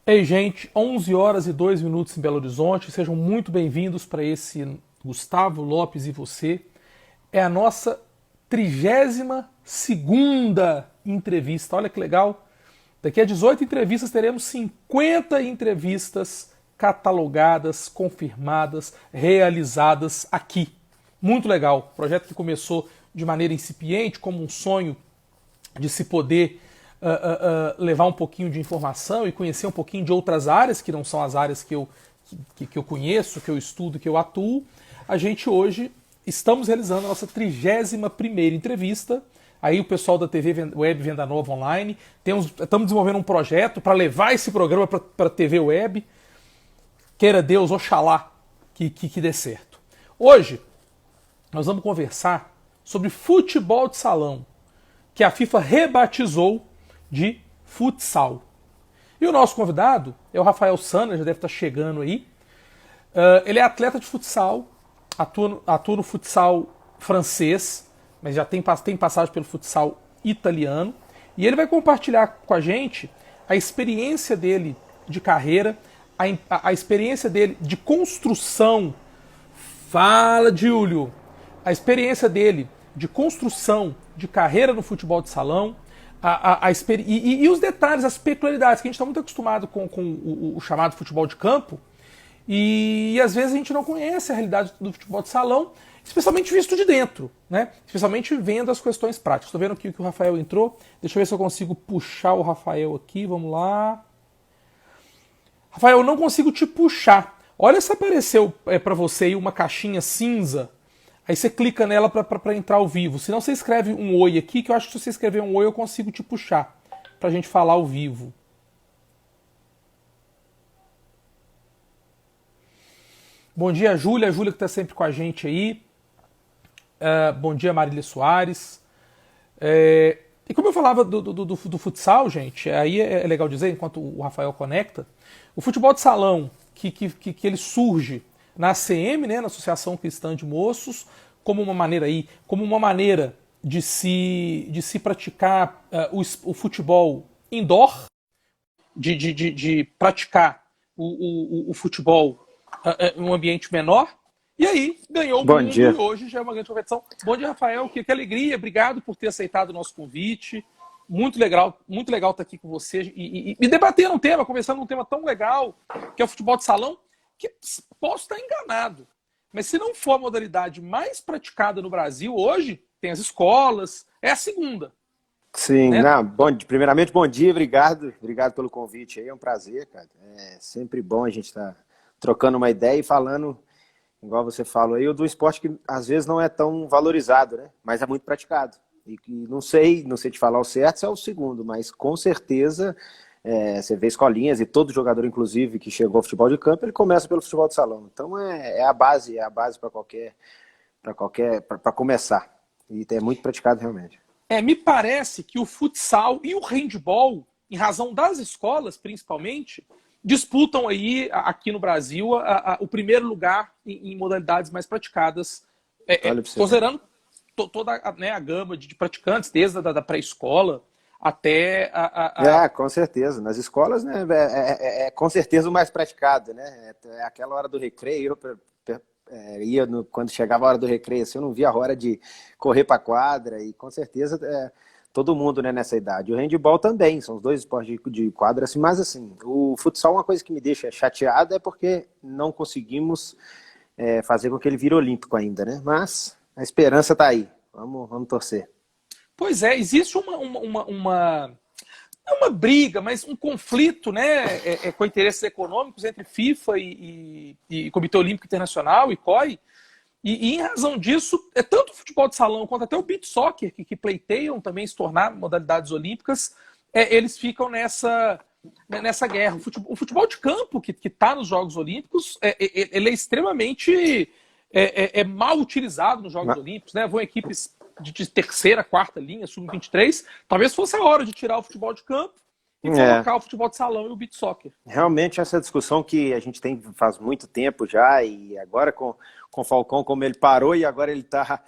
Ei, gente, 11 horas e 2 minutos em Belo Horizonte. Sejam muito bem-vindos para esse Gustavo Lopes e você. É a nossa 32ª entrevista. Olha que legal. Daqui a 18 entrevistas teremos 50 entrevistas catalogadas, confirmadas, realizadas aqui. Muito legal. Projeto que começou de maneira incipiente, como um sonho de se poder levar um pouquinho de informação e conhecer um pouquinho de outras áreas que não são as áreas que eu conheço, que eu estudo, que eu atuo. A gente hoje estamos realizando a nossa 31ª entrevista. Aí o pessoal da TV Web Venda Nova Online, estamos desenvolvendo um projeto para levar esse programa para a TV Web. Queira Deus, oxalá, que dê certo. Hoje nós vamos conversar sobre futebol de salão, que a FIFA rebatizou de futsal. E o nosso convidado é o Rafael Sana, já deve estar chegando aí. Ele é atleta de futsal, atua no futsal francês, mas já tem passagem pelo futsal italiano. E ele vai compartilhar com a gente a experiência dele de carreira, a experiência dele de construção. Fala, Júlio! A experiência dele de construção de carreira no futebol de salão, e os detalhes, as peculiaridades, que a gente está muito acostumado com o chamado futebol de campo, e às vezes a gente não conhece a realidade do futebol de salão, especialmente visto de dentro, né? Especialmente vendo as questões práticas. Estou vendo aqui que o Rafael entrou, deixa eu ver se eu consigo puxar o Rafael aqui, vamos lá. Rafael, eu não consigo te puxar. Olha se apareceu para você aí uma caixinha cinza. Aí você clica nela para entrar ao vivo. Se não, você escreve um oi aqui, que eu acho que se você escrever um oi eu consigo te puxar pra gente falar ao vivo. Bom dia, Júlia. A Júlia que tá sempre com a gente aí. Bom dia, Marília Soares. E como eu falava do futsal, gente, aí é legal dizer, enquanto o Rafael conecta, o futebol de salão que ele surge na ACM, né, na Associação Cristã de Moços, como uma maneira de se praticar o futebol indoor, de praticar o futebol em um ambiente menor, e aí ganhou o Bom mundo e dia. hoje já é uma grande competição. Bom dia, Rafael, que alegria, obrigado por ter aceitado o nosso convite. Muito legal estar aqui com você e debater um tema, conversando um tema tão legal, que é o futebol de salão, que posso estar enganado. Mas se não for a modalidade mais praticada no Brasil hoje, tem as escolas, é a segunda, Sim, né? não, primeiramente, bom dia, obrigado pelo convite aí, é um prazer, cara. É sempre bom a gente estar trocando uma ideia e falando, igual você falou aí, do esporte que às vezes não é tão valorizado, né? Mas é muito praticado. E que não sei te falar o certo, se é o segundo, mas com certeza você vê escolinhas e todo jogador, inclusive, que chegou ao futebol de campo, ele começa pelo futebol de salão. Então é a base para começar. E é muito praticado realmente. Me parece que o futsal e o handball, em razão das escolas, principalmente, disputam aí, aqui no Brasil, o primeiro lugar em modalidades mais praticadas, Olha pra você ver. considerando toda né, a gama de praticantes, desde a da pré-escola até Com certeza. Nas escolas, né, com certeza o mais praticado, né? É aquela hora do recreio. Quando chegava a hora do recreio, assim, eu não via a hora de correr para a quadra, e com certeza todo mundo, né, nessa idade. O handball também, são os dois esportes de quadra, assim, mas assim, o futsal, uma coisa que me deixa chateado é porque não conseguimos fazer com que ele vire olímpico ainda, né? Mas a esperança tá aí. Vamos torcer. Pois é, existe não uma briga, mas um conflito, né, com interesses econômicos entre FIFA e Comitê Olímpico Internacional e COI, e em razão disso, tanto o futebol de salão quanto até o beach soccer, que pleiteiam também se tornar modalidades olímpicas, eles ficam nessa guerra. O futebol de campo, que está nos Jogos Olímpicos, ele é extremamente mal utilizado nos Jogos Olímpicos, né? Vão equipes de terceira, quarta linha, sub-23. Talvez fosse a hora de tirar o futebol de campo e É, colocar o futebol de salão e o beach soccer. realmente essa discussão que a gente tem faz muito tempo já, e agora com o Falcão, como ele parou e agora ele tá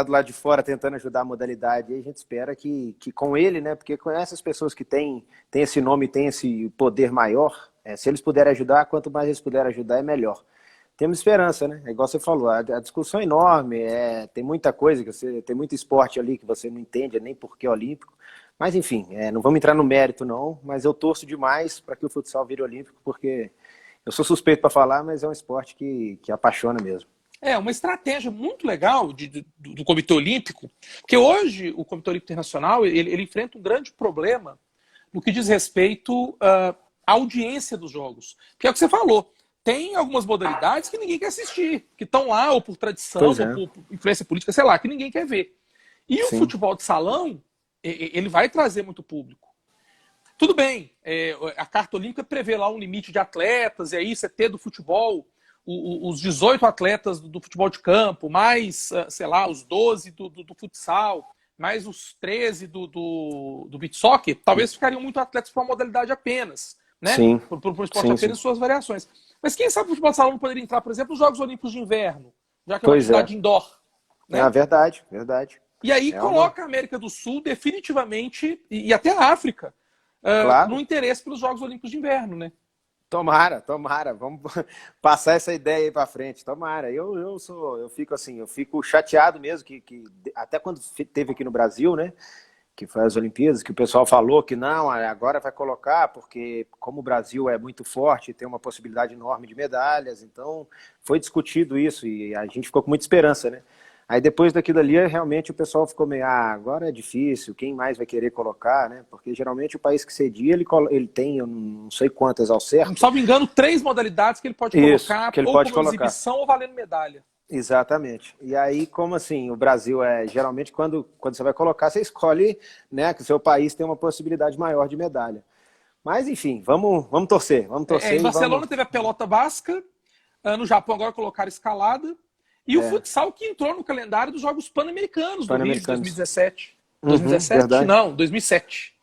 do lado de fora tentando ajudar a modalidade, e a gente espera que com ele, né, porque com essas pessoas que têm esse nome, têm esse poder maior, Se eles puderem ajudar, quanto mais eles puderem ajudar, é melhor. Temos esperança, né? É igual você falou, a discussão é enorme, tem muita coisa, tem muito esporte ali que você não entende nem por que é olímpico. Mas, enfim, não vamos entrar no mérito, não, mas eu torço demais para que o futsal vire olímpico, porque eu sou suspeito para falar, mas é um esporte que apaixona mesmo. É uma estratégia muito legal do Comitê Olímpico, porque hoje o Comitê Olímpico Internacional ele enfrenta um grande problema no que diz respeito à audiência dos jogos. Que é o que você falou. Tem algumas modalidades que ninguém quer assistir, que estão lá ou por tradição, ou por influência política, sei lá, que ninguém quer ver. E o futebol de salão, ele vai trazer muito público. Tudo bem, a Carta Olímpica prevê lá um limite de atletas, e aí você ter do futebol os 18 atletas do futebol de campo, mais, sei lá, os 12 do futsal, mais os 13 do beach soccer, talvez ficariam muito atletas para uma modalidade apenas, né? Sim. Por um esporte apenas em suas variações. Mas quem sabe o futebol de salão não poderia entrar, por exemplo, nos Jogos Olímpicos de Inverno, já que é uma atividade indoor. Né? Verdade, verdade. E aí coloca a América do Sul definitivamente, e até a África, claro, no interesse pelos Jogos Olímpicos de Inverno, né? Tomara. Vamos passar essa ideia aí para frente. Tomara. Eu fico chateado mesmo que até quando teve aqui no Brasil, né, que foi as Olimpíadas, que o pessoal falou que não, agora vai colocar, porque como o Brasil é muito forte, tem uma possibilidade enorme de medalhas, então foi discutido isso e a gente ficou com muita esperança, né? Aí depois daquilo ali, realmente o pessoal ficou meio, agora é difícil, quem mais vai querer colocar, né? Porque geralmente o país que cedia, ele tem, eu não sei quantas ao certo. Salvo engano, 3 modalidades que ele pode colocar, que ele ou pode como colocar. exibição ou valendo medalha. Exatamente. E aí, como assim, o Brasil geralmente quando você vai colocar, você escolhe, né, que o seu país tem uma possibilidade maior de medalha. Mas enfim, vamos torcer. Em Barcelona teve a pelota basca, no Japão agora colocaram escalada, e o futsal que entrou no calendário dos Jogos Pan-Americanos do Rio de 2017. 2017? Verdade. Não, 2007.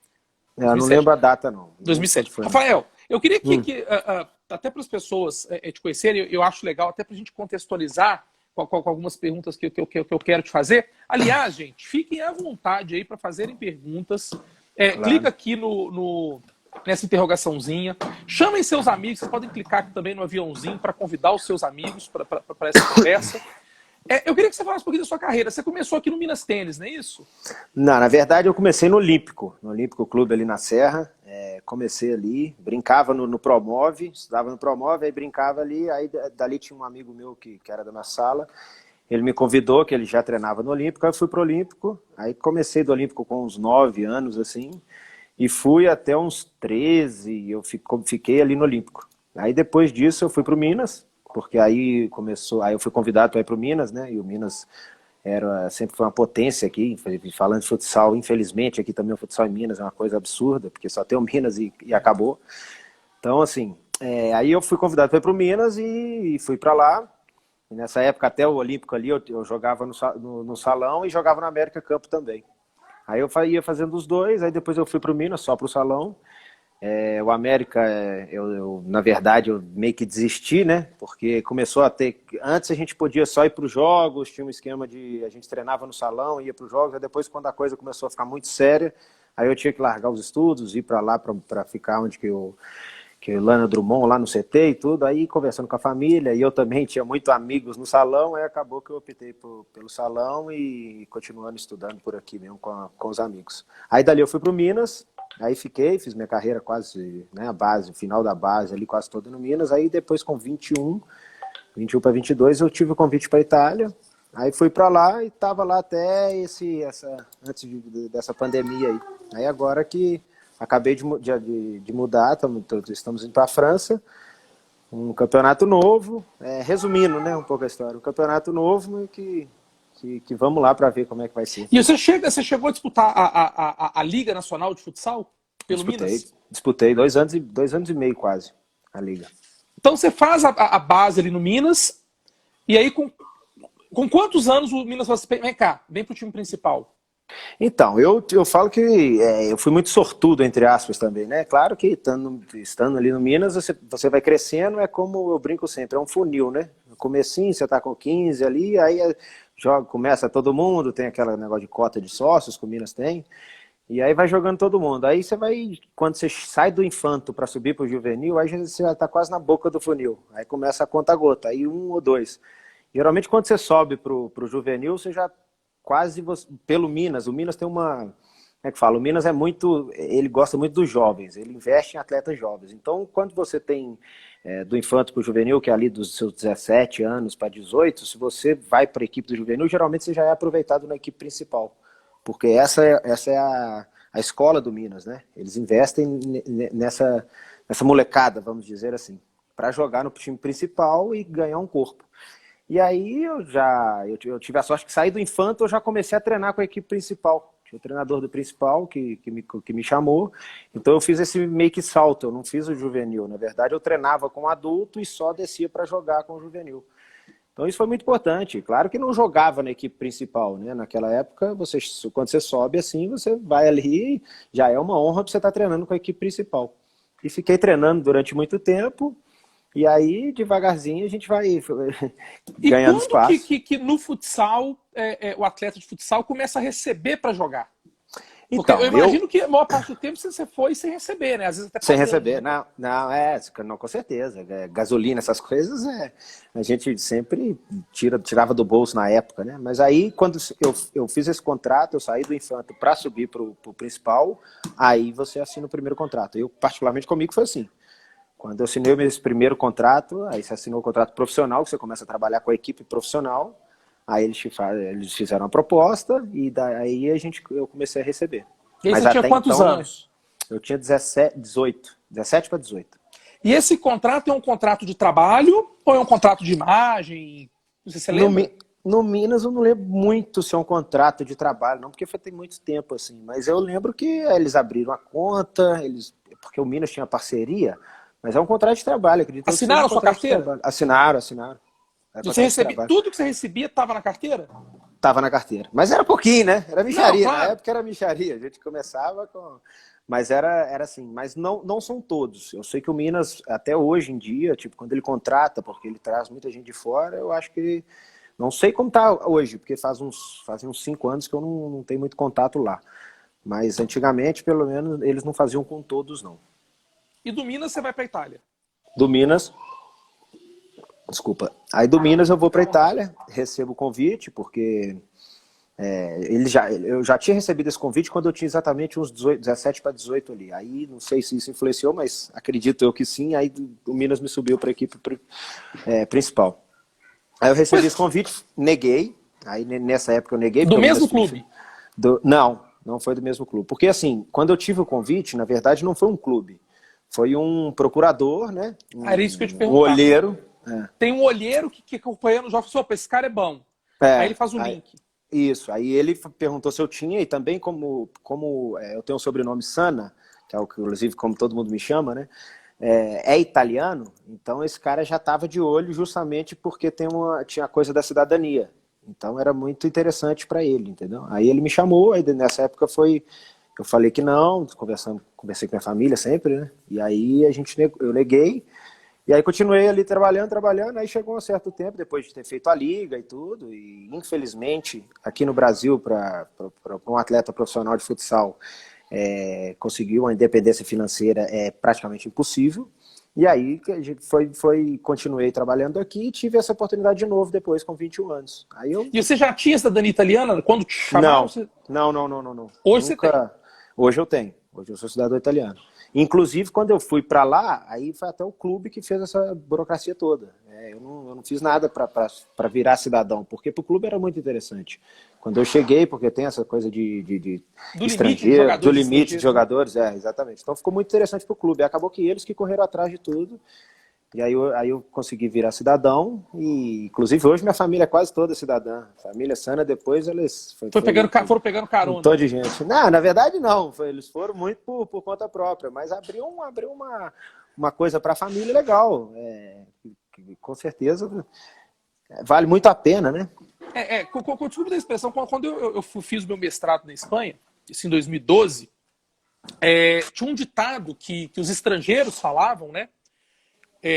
Eu não lembro a data, não. 2007. Rafael, eu queria que até para as pessoas te conhecerem, eu acho legal, até para a gente contextualizar com algumas perguntas que eu quero te fazer. Aliás, gente, fiquem à vontade aí para fazerem perguntas. Claro. Clica aqui nessa interrogaçãozinha. Chamem seus amigos, vocês podem clicar aqui também no aviãozinho para convidar os seus amigos para essa conversa. Eu queria que você falasse um pouquinho da sua carreira. Você começou aqui no Minas Tênis, não é isso? Não, na verdade eu comecei no Olímpico Clube ali na Serra. Comecei ali, brincava no Promove, estudava no Promove, aí brincava ali, aí dali tinha um amigo meu que era da minha sala, ele me convidou, que ele já treinava no Olímpico, aí eu fui pro Olímpico, aí comecei do Olímpico com uns 9 anos, assim, e fui até uns 13, eu fiquei ali no Olímpico. Aí depois disso eu fui pro Minas, porque aí eu fui convidado para ir pro Minas, né, e o Minas sempre foi uma potência aqui, falando de futsal, infelizmente aqui também o futsal em Minas é uma coisa absurda, porque só tem o Minas e acabou. Então assim, aí eu fui convidado para ir pro Minas e fui para lá, e nessa época até o Olímpico ali eu jogava no salão e jogava no América Campo também. Aí eu ia fazendo os dois, aí depois eu fui pro Minas só pro salão. O América, na verdade, eu meio que desisti, né? Porque começou a ter... Antes a gente podia só ir para os jogos, tinha um esquema de... A gente treinava no salão, ia para os jogos, aí depois quando a coisa começou a ficar muito séria, aí eu tinha que largar os estudos, ir para lá para ficar onde que o Lana Drummond, lá no CT e tudo, aí conversando com a família, e eu também tinha muitos amigos no salão, aí acabou que eu optei pelo salão e continuando estudando por aqui mesmo com os amigos. Aí dali eu fui para o Minas, aí fiz minha carreira quase, né, o final da base ali quase toda no Minas, aí depois com 21 para 22 eu tive o convite para a Itália, aí fui para lá e estava lá até antes dessa pandemia aí. Aí agora que acabei de mudar, estamos indo para a França, um campeonato novo, resumindo, né, um pouco a história, um campeonato novo que vamos lá para ver como é que vai ser. E você chegou a disputar a Liga Nacional de Futsal pelo Minas? Disputei 2 anos e meio quase, a Liga. Então você faz a base ali no Minas, e aí com quantos anos o Minas vai se... Vem cá, vem pro time principal. Então, eu falo que eu fui muito sortudo, entre aspas, também, né? Claro que estando ali no Minas, você vai crescendo, é como eu brinco sempre, é um funil, né? No comecinho, você tá com 15 ali, aí começa todo mundo, tem aquele negócio de cota de sócios que o Minas tem, E aí vai jogando todo mundo. Aí você vai, quando você sai do infanto para subir para o juvenil, aí você já está quase na boca do funil. Aí começa a conta-gota, aí um ou dois. Geralmente quando você sobe para o juvenil, você já quase, pelo Minas, o Minas tem uma, como é que fala? O Minas é muito, ele gosta muito dos jovens, ele investe em atletas jovens. Então quando você tem do infanto para o juvenil, que é ali dos seus 17 anos para 18, se você vai para a equipe do juvenil, geralmente você já é aproveitado na equipe principal. Porque essa é a escola do Minas, né? Eles investem nessa molecada, vamos dizer assim, para jogar no time principal e ganhar um corpo. E aí eu tive a sorte que saí do infanto, eu já comecei a treinar com a equipe principal. Tinha o treinador do principal que me chamou, então eu fiz esse meio que salto, eu não fiz o juvenil. Na verdade, eu treinava com adulto e só descia para jogar com o juvenil. Então isso foi muito importante. Claro que não jogava na equipe principal, né? Naquela época, quando você sobe assim, você vai ali, já é uma honra para você estar treinando com a equipe principal. E fiquei treinando durante muito tempo, e aí devagarzinho a gente vai E ganhando quando espaço. que no futsal, o atleta de futsal começa a receber para jogar? Porque Então, eu imagino que a maior parte do tempo você foi sem receber, né? Às vezes até sem pagando, receber, né? não, com certeza. Gasolina, essas coisas, a gente sempre tirava do bolso na época, né? Mas aí, quando eu fiz esse contrato, eu saí do infanto para subir para o principal, aí você assina o primeiro contrato. Eu, particularmente, comigo foi assim. Quando eu assinei esse primeiro contrato, aí você assinou o contrato profissional, que você começa a trabalhar com a equipe profissional, aí eles fizeram a proposta, e daí eu comecei a receber. E aí Mas você tinha até quantos então, anos? eu tinha 17 para 18. E esse contrato é um contrato de trabalho ou é um contrato de imagem? Não sei se você No, lembra. no Minas eu não lembro muito se é um contrato de trabalho, não, porque foi tem muito tempo assim. Mas eu lembro que eles abriram a conta, porque o Minas tinha parceria, mas é um contrato de trabalho, acredito eu que seja um Assinaram a sua contrato de carteira? trabalho. Assinaram. É Você contrato de recebia, trabalho. tudo que você recebia estava na carteira? Tava na carteira. Mas era pouquinho, né? Era Não, mixaria. Na claro. época era mixaria. A gente começava com. Mas era assim. Mas não são todos. Eu sei que o Minas, até hoje em dia, tipo, quando ele contrata, porque ele traz muita gente de fora, eu acho que. Não sei como tá hoje, porque fazem uns 5 anos que eu não tenho muito contato lá. Mas antigamente, pelo menos, eles não faziam com todos, não. E do Minas você vai para a Itália? Do Minas. Desculpa. Aí do Minas eu vou para Itália, recebo o convite, porque. Eu já tinha recebido esse convite quando eu tinha exatamente uns 17 para 18 ali. Aí não sei se isso influenciou, mas acredito eu que sim. Aí o Minas me subiu para a equipe principal. Aí eu recebi esse convite, neguei. Aí nessa época eu neguei. Do Porque o mesmo Minas clube? Não foi do mesmo clube. Porque assim, quando eu tive o convite, na verdade não foi um clube. Foi um procurador, né? Era isso que eu ia te Um perguntar. olheiro. Tem um olheiro que acompanhando o jogo e falou, opa, esse cara é bom. Aí ele faz o Aí, link. isso, aí ele perguntou se eu tinha, e também como eu tenho o sobrenome Sana, que é o que, inclusive, como todo mundo me chama, né? É italiano, então esse cara já estava de olho justamente porque tinha a coisa da cidadania. Então era muito interessante para ele, entendeu? Aí ele me chamou, aí nessa época eu falei que não, conversei com minha família sempre, né? E aí eu neguei, e aí continuei ali trabalhando, aí chegou um certo tempo, depois de ter feito a liga e tudo, e infelizmente, aqui no Brasil, para um atleta profissional de futsal, conseguir uma independência financeira é praticamente impossível. E aí continuei trabalhando aqui e tive essa oportunidade de novo depois, com 21 anos. Aí eu. E você já tinha cidadania italiana? Quando te chamaram? Não, Você... não. Hoje você tem. Nunca. Hoje eu tenho. Hoje eu sou cidadão italiano. Inclusive, quando eu fui para lá, aí foi até o clube que fez essa burocracia toda. Eu não fiz nada para virar cidadão, porque para o clube era muito interessante. Quando eu cheguei, porque tem essa coisa de Do limite de estrangeiro, do jogadores limite de estrangeiros, né? jogadores, exatamente. Então ficou muito interessante para o clube. Acabou que eles que correram atrás de tudo. E aí eu consegui virar cidadão, e inclusive hoje minha família é quase toda cidadã. Família Sana, depois eles Foram pegando um carona. tanto de gente. Não, na verdade não, eles foram muito por conta própria, mas abriu uma coisa para a família legal. Que com certeza vale muito a pena, né? Desculpa da expressão, quando eu fiz o meu mestrado na Espanha, isso em 2012, tinha um ditado que os estrangeiros falavam, né?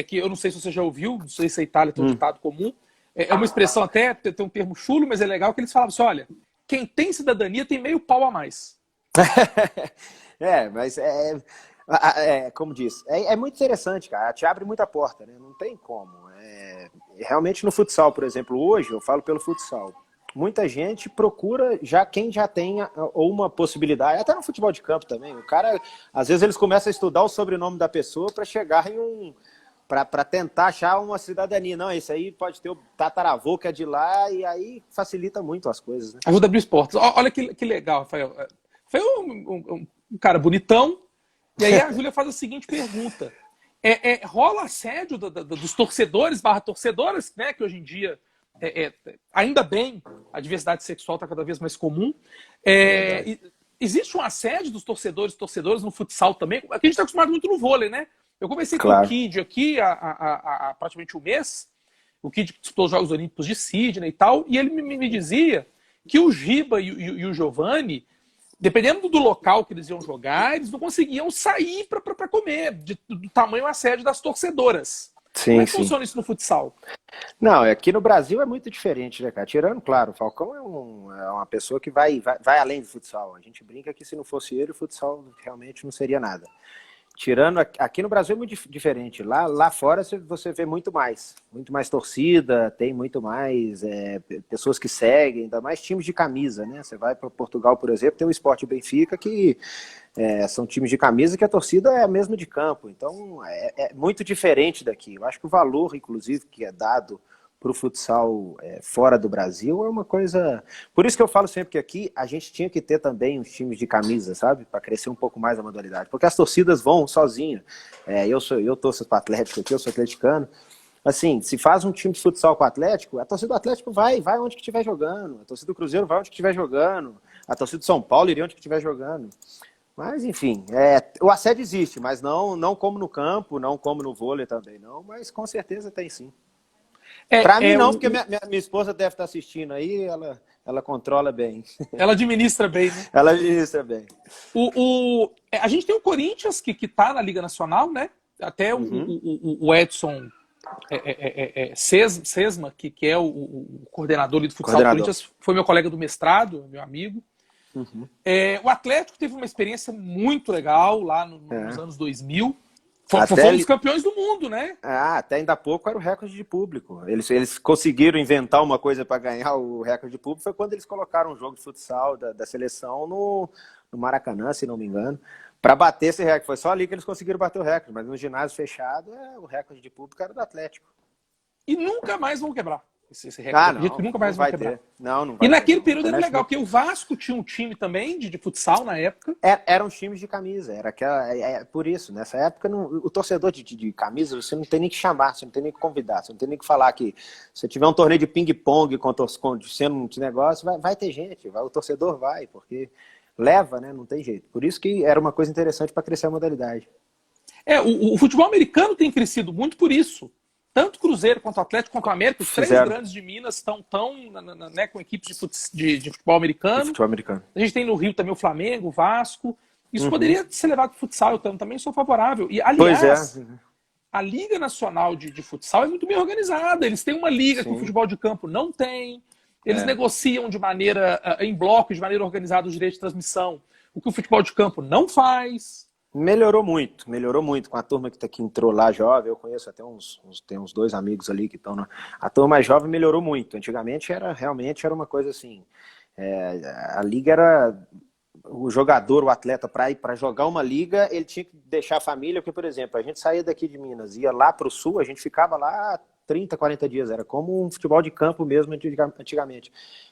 Que eu não sei se você já ouviu, não sei se a Itália tem um ditado comum. É uma expressão até, tem um termo chulo, mas é legal, que eles falavam assim, olha, quem tem cidadania tem meio pau a mais. Mas como disse, é muito interessante, cara. Te abre muita porta, né? Não tem como. Realmente no futsal, por exemplo, hoje eu falo pelo futsal. Muita gente procura quem já tenha ou uma possibilidade, até no futebol de campo também. O cara, às vezes eles começam a estudar o sobrenome da pessoa para chegar para tentar achar uma cidadania. Não, esse aí pode ter o tataravô que é de lá, e aí facilita muito as coisas, né? Ajuda a abrir esportes. Olha que legal, Rafael. Foi um cara bonitão, e aí a Júlia faz a seguinte pergunta. Rola assédio dos torcedores / torcedoras, né, que hoje em dia, ainda bem, a diversidade sexual está cada vez mais comum. Existe um assédio dos torcedoras no futsal também? Aqui a gente está acostumado muito no vôlei, né? Eu conversei com o Kid aqui há praticamente um mês, o Kid que disputou os Jogos Olímpicos de Sydney e tal, e ele me dizia que o Giba e o Giovanni, dependendo do local que eles iam jogar, eles não conseguiam sair para comer, do tamanho assédio das torcedoras. Sim, como é que funciona isso no futsal? Não, aqui no Brasil é muito diferente, né, cara? Tirando, claro, o Falcão é uma pessoa que vai além do futsal. A gente brinca que se não fosse ele, o futsal realmente não seria nada. Tirando, aqui no Brasil é muito diferente. Lá fora você vê muito mais torcida, tem muito mais pessoas que seguem, ainda mais times de camisa, né? Você vai para Portugal, por exemplo, tem o Sport Benfica, que são times de camisa que a torcida é a mesma de campo. Então é muito diferente daqui. Eu acho que o valor, inclusive, que é dado para o futsal fora do Brasil é uma coisa... Por isso que eu falo sempre que aqui a gente tinha que ter também uns times de camisa, sabe? Para crescer um pouco mais a modalidade. Porque as torcidas vão sozinhas. Eu torço para o Atlético aqui, eu sou atleticano. Assim, se faz um time de futsal com o Atlético, a torcida do Atlético vai onde que estiver jogando. A torcida do Cruzeiro vai onde que estiver jogando. A torcida do São Paulo iria onde que estiver jogando. Mas, enfim, o assédio existe, mas não como no campo, não como no vôlei também, não. Mas com certeza tem sim. Pra mim não, porque minha esposa deve estar assistindo aí, ela controla bem. Ela administra bem, né? Ela administra bem. A gente tem o Corinthians, que tá na Liga Nacional, né? Até o Edson Sesma, que é o coordenador do futsal do Corinthians, foi meu colega do mestrado, meu amigo. O Atlético teve uma experiência muito legal lá nos anos 2000. Foi um dos campeões do mundo, né? Até ainda há pouco era o recorde de público. Eles conseguiram inventar uma coisa para ganhar o recorde de público, foi quando eles colocaram um jogo de futsal da seleção no Maracanã, se não me engano, para bater esse recorde. Foi só ali que eles conseguiram bater o recorde, mas no ginásio fechado, o recorde de público era do Atlético. E nunca mais vão quebrar esse recorde. Não, nunca mais vão quebrar. Não vai e naquele ter, período era legal, porque o Vasco tinha um time também de futsal na época. Eram times de camisa, por isso, nessa época o torcedor de camisa você não tem nem que chamar, você não tem nem que convidar, você não tem nem que falar que se tiver um torneio de ping-pong sendo um negócio, vai ter gente, o torcedor vai, porque leva, né? Não tem jeito. Por isso que era uma coisa interessante para crescer a modalidade. O futebol americano tem crescido muito por isso. Tanto o Cruzeiro quanto o Atlético quanto o América, os três grandes de Minas estão né, com equipes de futebol americano. A gente tem no Rio também o Flamengo, o Vasco. Isso poderia ser levado para o futsal, eu também sou favorável. E, aliás, a Liga Nacional de Futsal é muito bem organizada. Eles têm uma liga que o futebol de campo não tem. Eles negociam de maneira em bloco, de maneira organizada, os direitos de transmissão, o que o futebol de campo não faz. Melhorou muito com a turma que entrou lá jovem. Eu conheço até tem uns 2 amigos ali que estão a turma mais jovem melhorou muito. Antigamente realmente era uma coisa assim, a liga era o jogador, o atleta, para jogar uma liga, ele tinha que deixar a família, porque, por exemplo, a gente saía daqui de Minas, ia lá para o sul, a gente ficava lá 30, 40 dias, era como um futebol de campo mesmo antigamente.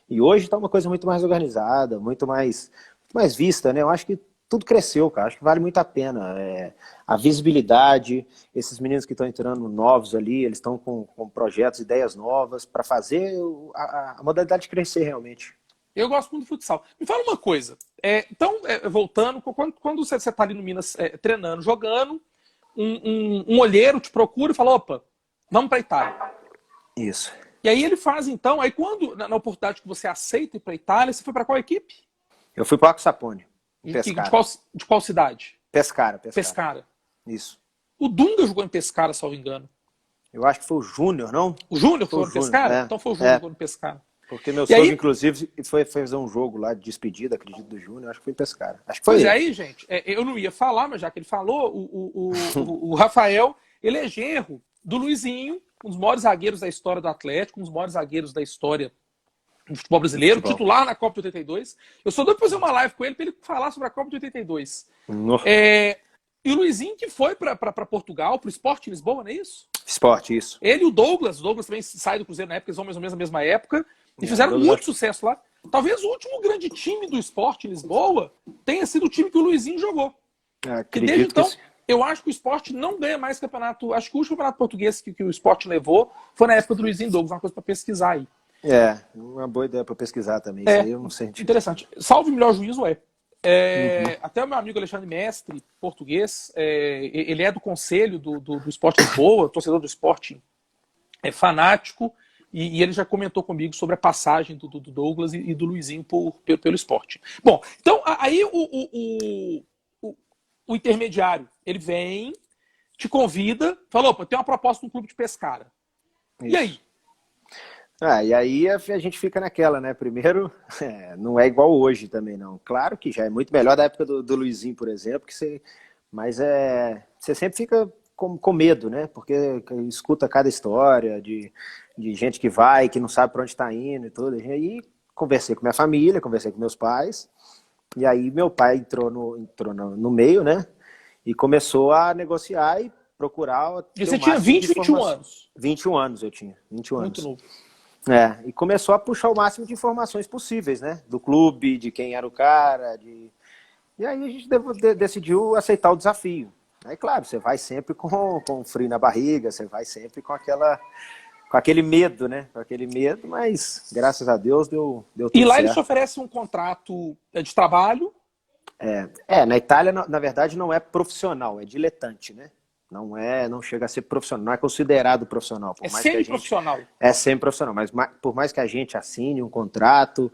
E hoje está uma coisa muito mais organizada, muito mais vista, né? Eu acho que tudo cresceu, cara. Acho que vale muito a pena. A visibilidade, esses meninos que estão entrando novos ali, eles estão com projetos, ideias novas para fazer a modalidade crescer realmente. Eu gosto muito do futsal. Me fala uma coisa. Então, voltando, quando você está ali no Minas treinando, jogando, um olheiro te procura e fala, opa, vamos para a Itália. Isso. E aí ele faz, então, aí quando, na oportunidade que você aceita ir para a Itália, você foi para qual equipe? Eu fui para o Sapone. De qual cidade? Pescara. Isso. O Dunga jogou em Pescara, salvo engano. Eu acho que foi o Júnior, não? O Júnior foi no Pescara? Então foi o Júnior que jogou no Pescara. Porque meu E sogro, aí, inclusive, foi fazer um jogo lá de despedida, acredito, do Júnior. Acho que foi em Pescara. Acho que foi pois ele. é, aí, gente, eu não ia falar, mas já que ele falou, o Rafael, ele é genro do Luizinho, um dos maiores zagueiros da história do Atlético, um dos maiores zagueiros da história do futebol Do brasileiro, futebol. titular na Copa de 82. Eu sou doido pra fazer uma live com ele para ele falar sobre a Copa de 82. No E o Luizinho que foi para Portugal, para o Sport Lisboa, não é isso? esporte, isso. Ele e o Douglas também sai do Cruzeiro na época, eles vão mais ou menos na mesma época, e É, o fizeram Douglas muito sucesso lá. Talvez o último grande time do Sport Lisboa tenha sido o time que o Luizinho jogou. Que desde acredito que então, eu acho que o Sport não ganha mais campeonato. Acho que o último campeonato português que o Sport levou foi na época do Luizinho Douglas, uma coisa para pesquisar aí. uma boa ideia para pesquisar também. Isso aí eu não sei. Interessante. Salve o melhor juízo até o meu amigo Alexandre Mestre, português, ele é do conselho do Sport Lisboa, torcedor do Sport, é fanático, e ele já comentou comigo sobre a passagem do Douglas e do Luizinho pelo esporte. Bom, então aí o intermediário, ele vem, te convida, falou, pô, tem uma proposta de um clube de Pescara. Isso. E aí? E aí a gente fica naquela, né? Primeiro, não é igual hoje também, não. Claro que já é muito melhor da época do Luizinho, por exemplo, mas você sempre fica com medo, né? Porque escuta cada história de gente que vai, que não sabe para onde está indo e tudo. E aí conversei com minha família, conversei com meus pais, e aí meu pai entrou no meio, né? E começou a negociar e procurar. E você tinha 20, 21 anos. 21 anos eu tinha, 21 Muito anos. novo. E começou a puxar o máximo de informações possíveis, né? Do clube, de quem era o cara. E aí a gente decidiu aceitar o desafio. Aí, claro, você vai sempre com frio na barriga, você vai sempre com aquele medo, né? Com aquele medo, mas graças a Deus deu tudo certo. E lá eles oferecem um contrato de trabalho. Na Itália, na verdade, não é profissional, é diletante, né? Não chega a ser profissional, não é considerado profissional. É semi-profissional. É semi-profissional, mas por mais que a gente assine um contrato,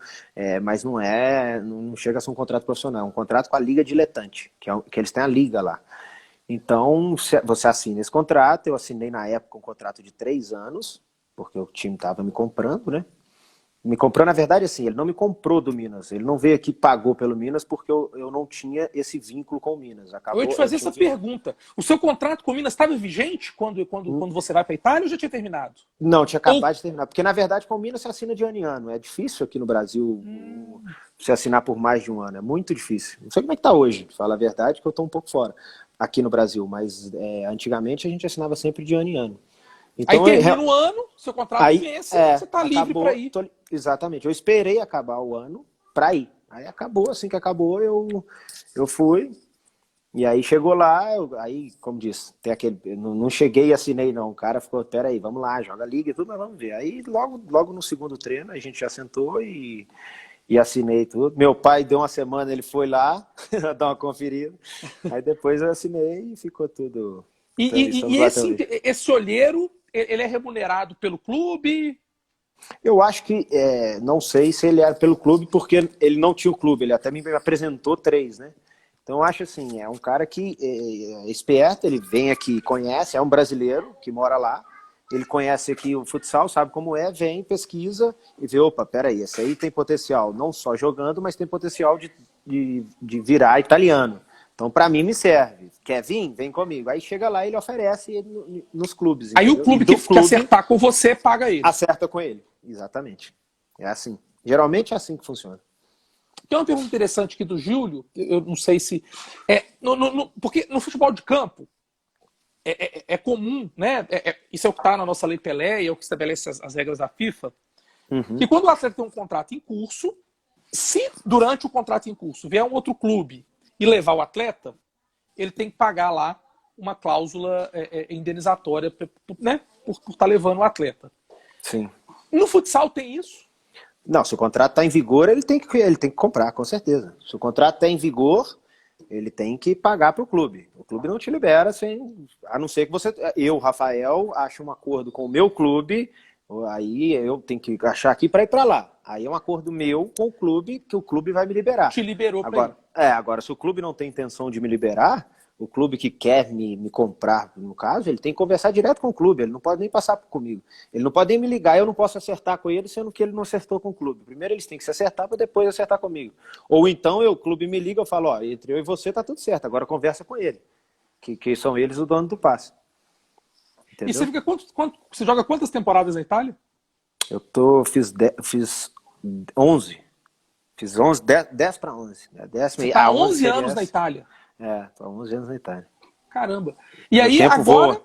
mas não chega a ser um contrato profissional, é um contrato com a Liga Diletante, que eles têm a liga lá. Então, você assina esse contrato, eu assinei na época um contrato de 3 anos, porque o time estava me comprando, né? Me comprou, na verdade, assim, ele não me comprou do Minas, ele não veio aqui e pagou pelo Minas porque eu não tinha esse vínculo com o Minas. Eu ia te fazer essa pergunta. O seu contrato com o Minas estava vigente quando você vai para a Itália ou já tinha terminado? Não, tinha acabado de terminar, porque na verdade com o Minas você assina de ano em ano. É difícil aqui no Brasil você assinar por mais de um ano, é muito difícil. Não sei como é que tá hoje, pra falar a verdade, que eu tô um pouco fora aqui no Brasil, mas antigamente a gente assinava sempre de ano em ano. Então, aí termina o ano, seu contrato vence, você está livre para ir. Exatamente. Eu esperei acabar o ano para ir. Aí acabou, assim que acabou, eu fui. E aí chegou lá, aí, como disse, tem aquele, não cheguei e assinei, não. O cara ficou, peraí, vamos lá, joga liga e tudo, mas vamos ver. Aí logo no segundo treino a gente já sentou e assinei tudo. Meu pai deu uma semana, ele foi lá dar uma conferida. Aí depois eu assinei e ficou tudo. E esse olheiro, ele é remunerado pelo clube? Eu acho que, não sei se ele era pelo clube, porque ele não tinha o clube, ele até me apresentou 3, né? Então eu acho assim, é um cara que é esperto, ele vem aqui, conhece, é um brasileiro que mora lá, ele conhece aqui o futsal, sabe como é, vem, pesquisa e vê, opa, peraí, esse aí tem potencial, não só jogando, mas tem potencial de virar italiano. Então, para mim, me serve. Quer vir? Vem comigo. Aí chega lá e ele oferece ele nos clubes. Aí entendeu? O clube que acertar com você, paga ele. Acerta com ele, exatamente. É assim. Geralmente é assim que funciona. Tem uma pergunta interessante aqui do Júlio, eu não sei se... porque no futebol de campo, é comum, né? Isso é o que está na nossa Lei Pelé, e é o que estabelece as regras da FIFA, que quando o atleta tem um contrato em curso, se durante o contrato em curso vier um outro clube e levar o atleta, ele tem que pagar lá uma cláusula indenizatória, né, por estar levando o atleta. Sim. No futsal tem isso? Não, se o contrato está em vigor, ele tem que comprar, com certeza. Se o contrato está em vigor, ele tem que pagar para o clube. O clube não te libera a não ser que eu, Rafael, ache um acordo com o meu clube, aí eu tenho que achar aqui para ir para lá. Aí é um acordo meu com o clube, que o clube vai me liberar. Te liberou para ir. Agora, se o clube não tem intenção de me liberar, o clube que quer me comprar, no caso, ele tem que conversar direto com o clube, ele não pode nem passar comigo. Ele não pode nem me ligar, eu não posso acertar com ele, sendo que ele não acertou com o clube. Primeiro eles têm que se acertar para depois acertar comigo. Ou então o clube me liga e eu falo, ó, entre eu e você tá tudo certo, agora conversa com ele. Que são eles o dono do passe. Entendeu? E você fica você joga quantas temporadas na Itália? Fiz 11. Fiz 11, 10 para 11. Né? Você tá há 11 anos na Itália. Tô há 11 anos na Itália. Caramba. E aí o tempo agora... voa.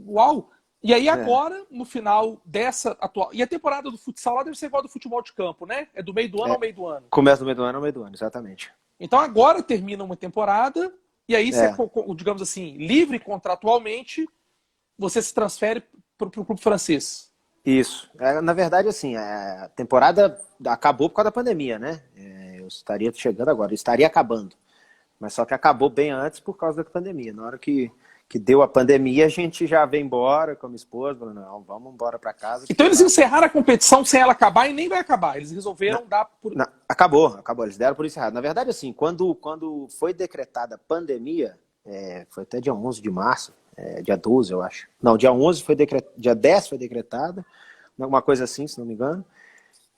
Uau! E aí agora, no final dessa atual... E a temporada do futsal lá deve ser igual do futebol de campo, né? É do meio do ano ao meio do ano. Começa do meio do ano ao meio do ano, exatamente. Então agora termina uma temporada e aí você, digamos assim, livre contratualmente, você se transfere para o clube francês. Isso. Na verdade, assim, a temporada acabou por causa da pandemia, né? Eu estaria chegando agora, estaria acabando. Mas só que acabou bem antes por causa da pandemia. Na hora que deu a pandemia, a gente já veio embora com a minha esposa, falando, não, vamos embora para casa. Então eles encerraram a competição sem ela acabar e nem vai acabar. Eles resolveram dar por... Não, acabou. Eles deram por encerrado. Na verdade, assim, quando foi decretada a pandemia, foi até dia 11 de março, dia 12, eu acho. Não, dia 11 foi decretado, dia 10 foi decretada, alguma coisa assim, se não me engano.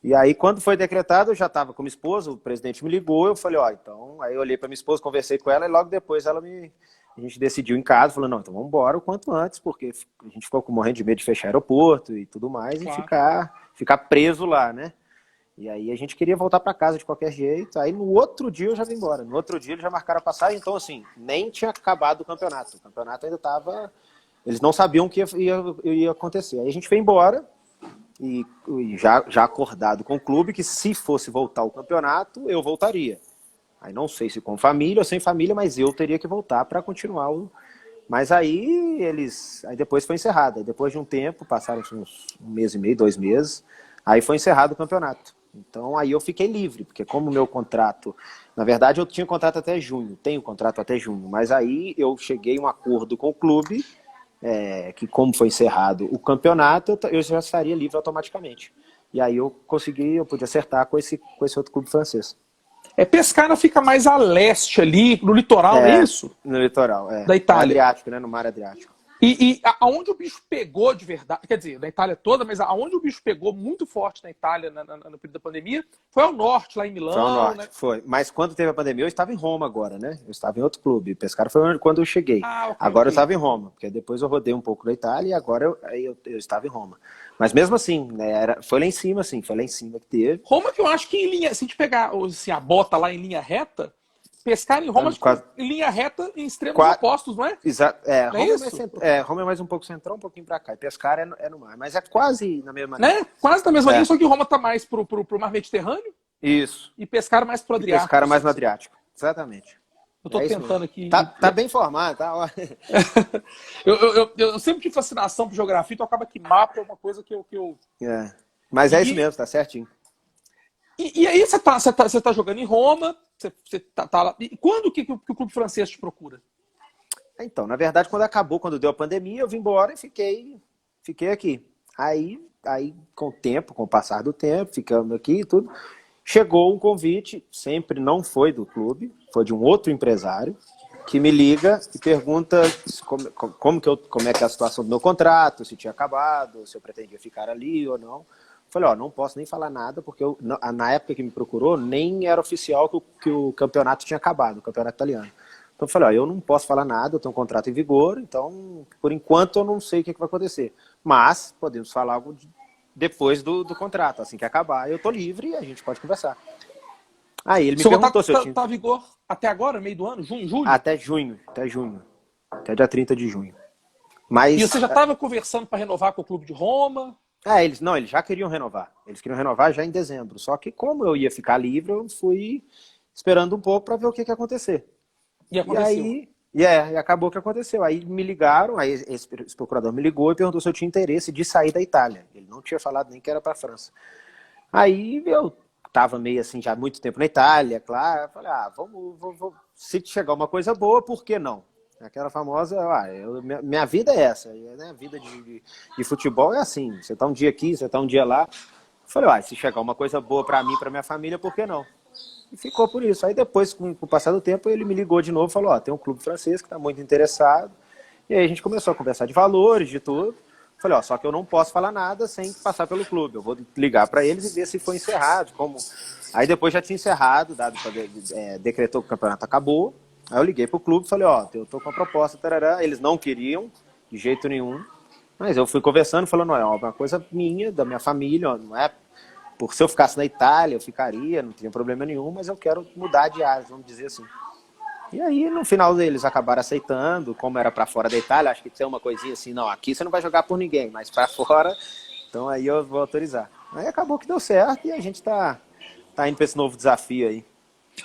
E aí, quando foi decretado, eu já estava com minha esposa, o presidente me ligou, eu falei, então, aí eu olhei para minha esposa, conversei com ela, e logo depois a gente decidiu em casa, falou, não, então vamos embora o quanto antes, porque a gente ficou morrendo de medo de fechar aeroporto e tudo mais, claro. E ficar preso lá, né? E aí a gente queria voltar para casa de qualquer jeito, aí no outro dia eu já vim embora, no outro dia eles já marcaram a passagem, então assim, nem tinha acabado o campeonato ainda estava, eles não sabiam o que ia acontecer, aí a gente veio embora, e já acordado com o clube que se fosse voltar o campeonato, eu voltaria. Aí não sei se com família ou sem família, mas eu teria que voltar para continuar. Mas aí depois foi encerrado. Aí depois de um tempo, passaram uns 1 mês e meio, 2 meses, aí foi encerrado o campeonato. Então aí eu fiquei livre, porque como o meu contrato... Na verdade eu tinha contrato até junho, tenho contrato até junho, mas aí eu cheguei a um acordo com o clube... que como foi encerrado o campeonato, eu já estaria livre automaticamente. E aí eu pude acertar com esse outro clube francês. Pescara fica mais a leste ali, no litoral, é isso? No litoral, da Itália. No Adriático, né? No mar Adriático. E aonde o bicho pegou de verdade, quer dizer, na Itália toda, mas aonde o bicho pegou muito forte na Itália no período da pandemia, foi ao norte, lá em Milão. Foi ao norte, né? Foi. Mas quando teve a pandemia, eu estava em Roma agora, né? Eu estava em outro clube. Pescara foi quando eu cheguei. Okay, agora eu estava em Roma, porque depois eu rodei um pouco da Itália e agora eu estava em Roma. Mas mesmo assim, né, foi lá em cima, assim, foi lá em cima que teve. Roma que eu acho que em linha, se a gente pegar assim, a bota lá em linha reta, Pescara em Roma, em linha reta, em extremos opostos, não é? Exato. Não é isso? Roma é mais um pouco central, um pouquinho pra cá. E Pescara é no mar. Mas é quase na mesma linha. Né? Quase na mesma linha, só que Roma tá mais pro mar Mediterrâneo. Isso. E Pescara mais pro Adriático. Pescara mais no Adriático. Exatamente. Eu tô tentando aqui. Tá bem formado, tá? eu sempre tive fascinação por geografia, então acaba que mapa é uma coisa que eu... Mas é isso mesmo, tá certinho. E aí você tá jogando em Roma, você tá lá. E quando que o clube francês te procura? Então, na verdade, quando deu a pandemia, eu vim embora e fiquei aqui. Aí, com o tempo, com o passar do tempo, ficando aqui e tudo, chegou um convite, sempre não foi do clube, foi de um outro empresário, que me liga e pergunta como é que é a situação do meu contrato, se tinha acabado, se eu pretendia ficar ali ou não. Falei, não posso nem falar nada, porque na época que me procurou, nem era oficial que o campeonato tinha acabado, o campeonato italiano. Então eu falei, eu não posso falar nada, eu tenho um contrato em vigor, então, por enquanto, eu não sei o que vai acontecer. Mas podemos falar algo depois do contrato, assim que acabar, eu tô livre e a gente pode conversar. Aí ele me perguntou se eu tinha... Tá em vigor até agora, meio do ano? Junho, julho? Até junho. Até dia 30 de junho. Mas... E você já estava conversando para renovar com o clube de Roma? Eles já queriam renovar. Eles queriam renovar já em dezembro. Só que como eu ia ficar livre, eu fui esperando um pouco para ver o que ia acontecer. E aconteceu. E acabou que aconteceu. Aí me ligaram, aí esse procurador me ligou e perguntou se eu tinha interesse de sair da Itália. Ele não tinha falado nem que era para a França. Aí eu tava meio assim, já há muito tempo na Itália, claro. Eu falei, vamos, se chegar uma coisa boa, por que não? Aquela famosa, minha vida é essa, né? A vida de futebol é assim, você tá um dia aqui, você tá um dia lá. Eu falei, se chegar uma coisa boa para mim, para minha família, por que não? e ficou por isso. Aí depois, com o passar do tempo, ele me ligou de novo e falou, ó, tem um clube francês que está muito interessado. E aí a gente começou a conversar de valores, de tudo. Falei, ó, só que eu não posso falar nada sem passar pelo clube. Eu vou ligar para eles e ver se foi encerrado. Aí depois já tinha encerrado, decretou que o campeonato acabou. Aí eu liguei pro clube e falei, ó, eu tô com a proposta, tarará. Eles não queriam, de jeito nenhum. Mas eu fui conversando, falando, ó, é uma coisa minha, da minha família, ó, não é... Se eu ficasse na Itália, eu ficaria, não tinha problema nenhum, mas eu quero mudar de áreas, vamos dizer assim. E aí, no final, eles acabaram aceitando, como era para fora da Itália, acho que tem uma coisinha assim, não, aqui você não vai jogar por ninguém, mas para fora, então aí eu vou autorizar. Aí acabou que deu certo e a gente tá indo para esse novo desafio aí.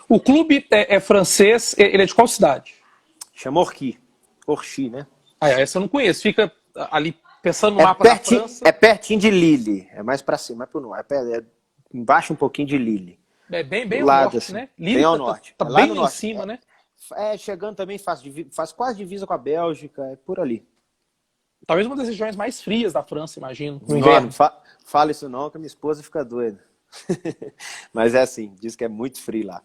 O clube é francês, ele é de qual cidade? Chama Orchy, né? Ah, essa eu não conheço, fica ali pensando no mapa da França. É pertinho de Lille, é mais para cima, mais pro norte, é embaixo um pouquinho de Lille. É bem ao lado, norte, assim, né? Lille bem ao norte. Tá lá bem no lá em norte. cima, né? Chegando também faz quase divisa com a Bélgica, é por ali. Talvez uma das regiões mais frias da França, imagino, no Não, inverno. fala isso não, que a minha esposa fica doida. Mas é assim, diz que é muito frio lá.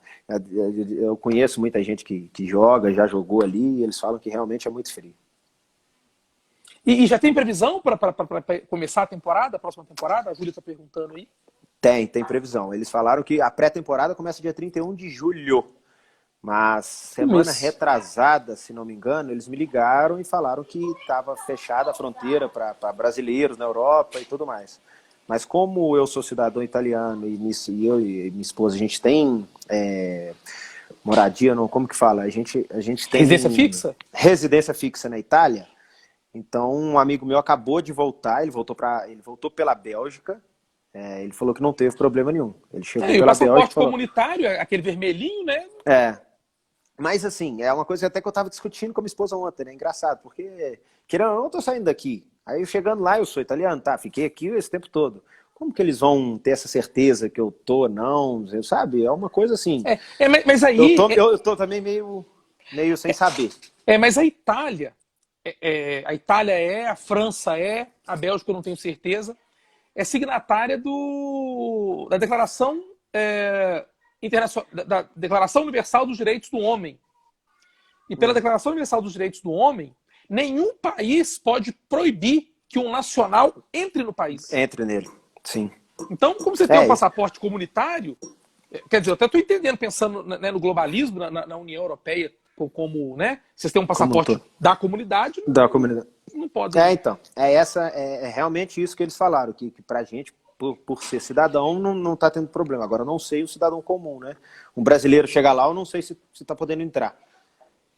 Eu conheço muita gente que joga, já jogou ali, e eles falam que realmente é muito frio. E já tem previsão para começar a temporada, a próxima temporada? A Júlia está perguntando aí. Tem previsão. Eles falaram que a pré-temporada começa dia 31 de julho. Mas semana retrasada, se não me engano, eles me ligaram e falaram que estava fechada a fronteira para brasileiros na Europa e tudo mais. Mas como eu sou cidadão italiano e eu e minha esposa, a gente tem moradia, não, como que fala? A gente tem... Residência fixa? Residência fixa na Itália. Então um amigo meu acabou de voltar, ele voltou pela Bélgica. Ele falou que não teve problema nenhum. Ele chegou pela Bélgica. O passaporte comunitário, aquele vermelhinho, né? Mas assim, é uma coisa até que eu estava discutindo com a minha esposa ontem, né? Engraçado, porque, querendo ou não, eu tô saindo daqui. Aí chegando lá, eu sou italiano, tá? Fiquei aqui esse tempo todo. Como que eles vão ter essa certeza que eu tô, não? Sabe? É uma coisa assim. Mas aí... Eu tô também meio sem saber. Mas a Itália, a França a Bélgica eu não tenho certeza, é signatária da Declaração da Declaração Universal dos Direitos do Homem. E pela Declaração Universal dos Direitos do Homem, nenhum país pode proibir que um nacional entre no país. Entre nele, sim. Então, como você tem um passaporte comunitário, quer dizer, eu até estou entendendo, pensando, né, no globalismo, na União Europeia, como, né, vocês têm um passaporte da comunidade. Não pode. Então, é realmente isso que eles falaram, que pra gente, por ser cidadão, não tá tendo problema. Agora, eu não sei o cidadão comum, né? Um brasileiro chega lá, eu não sei se tá podendo entrar.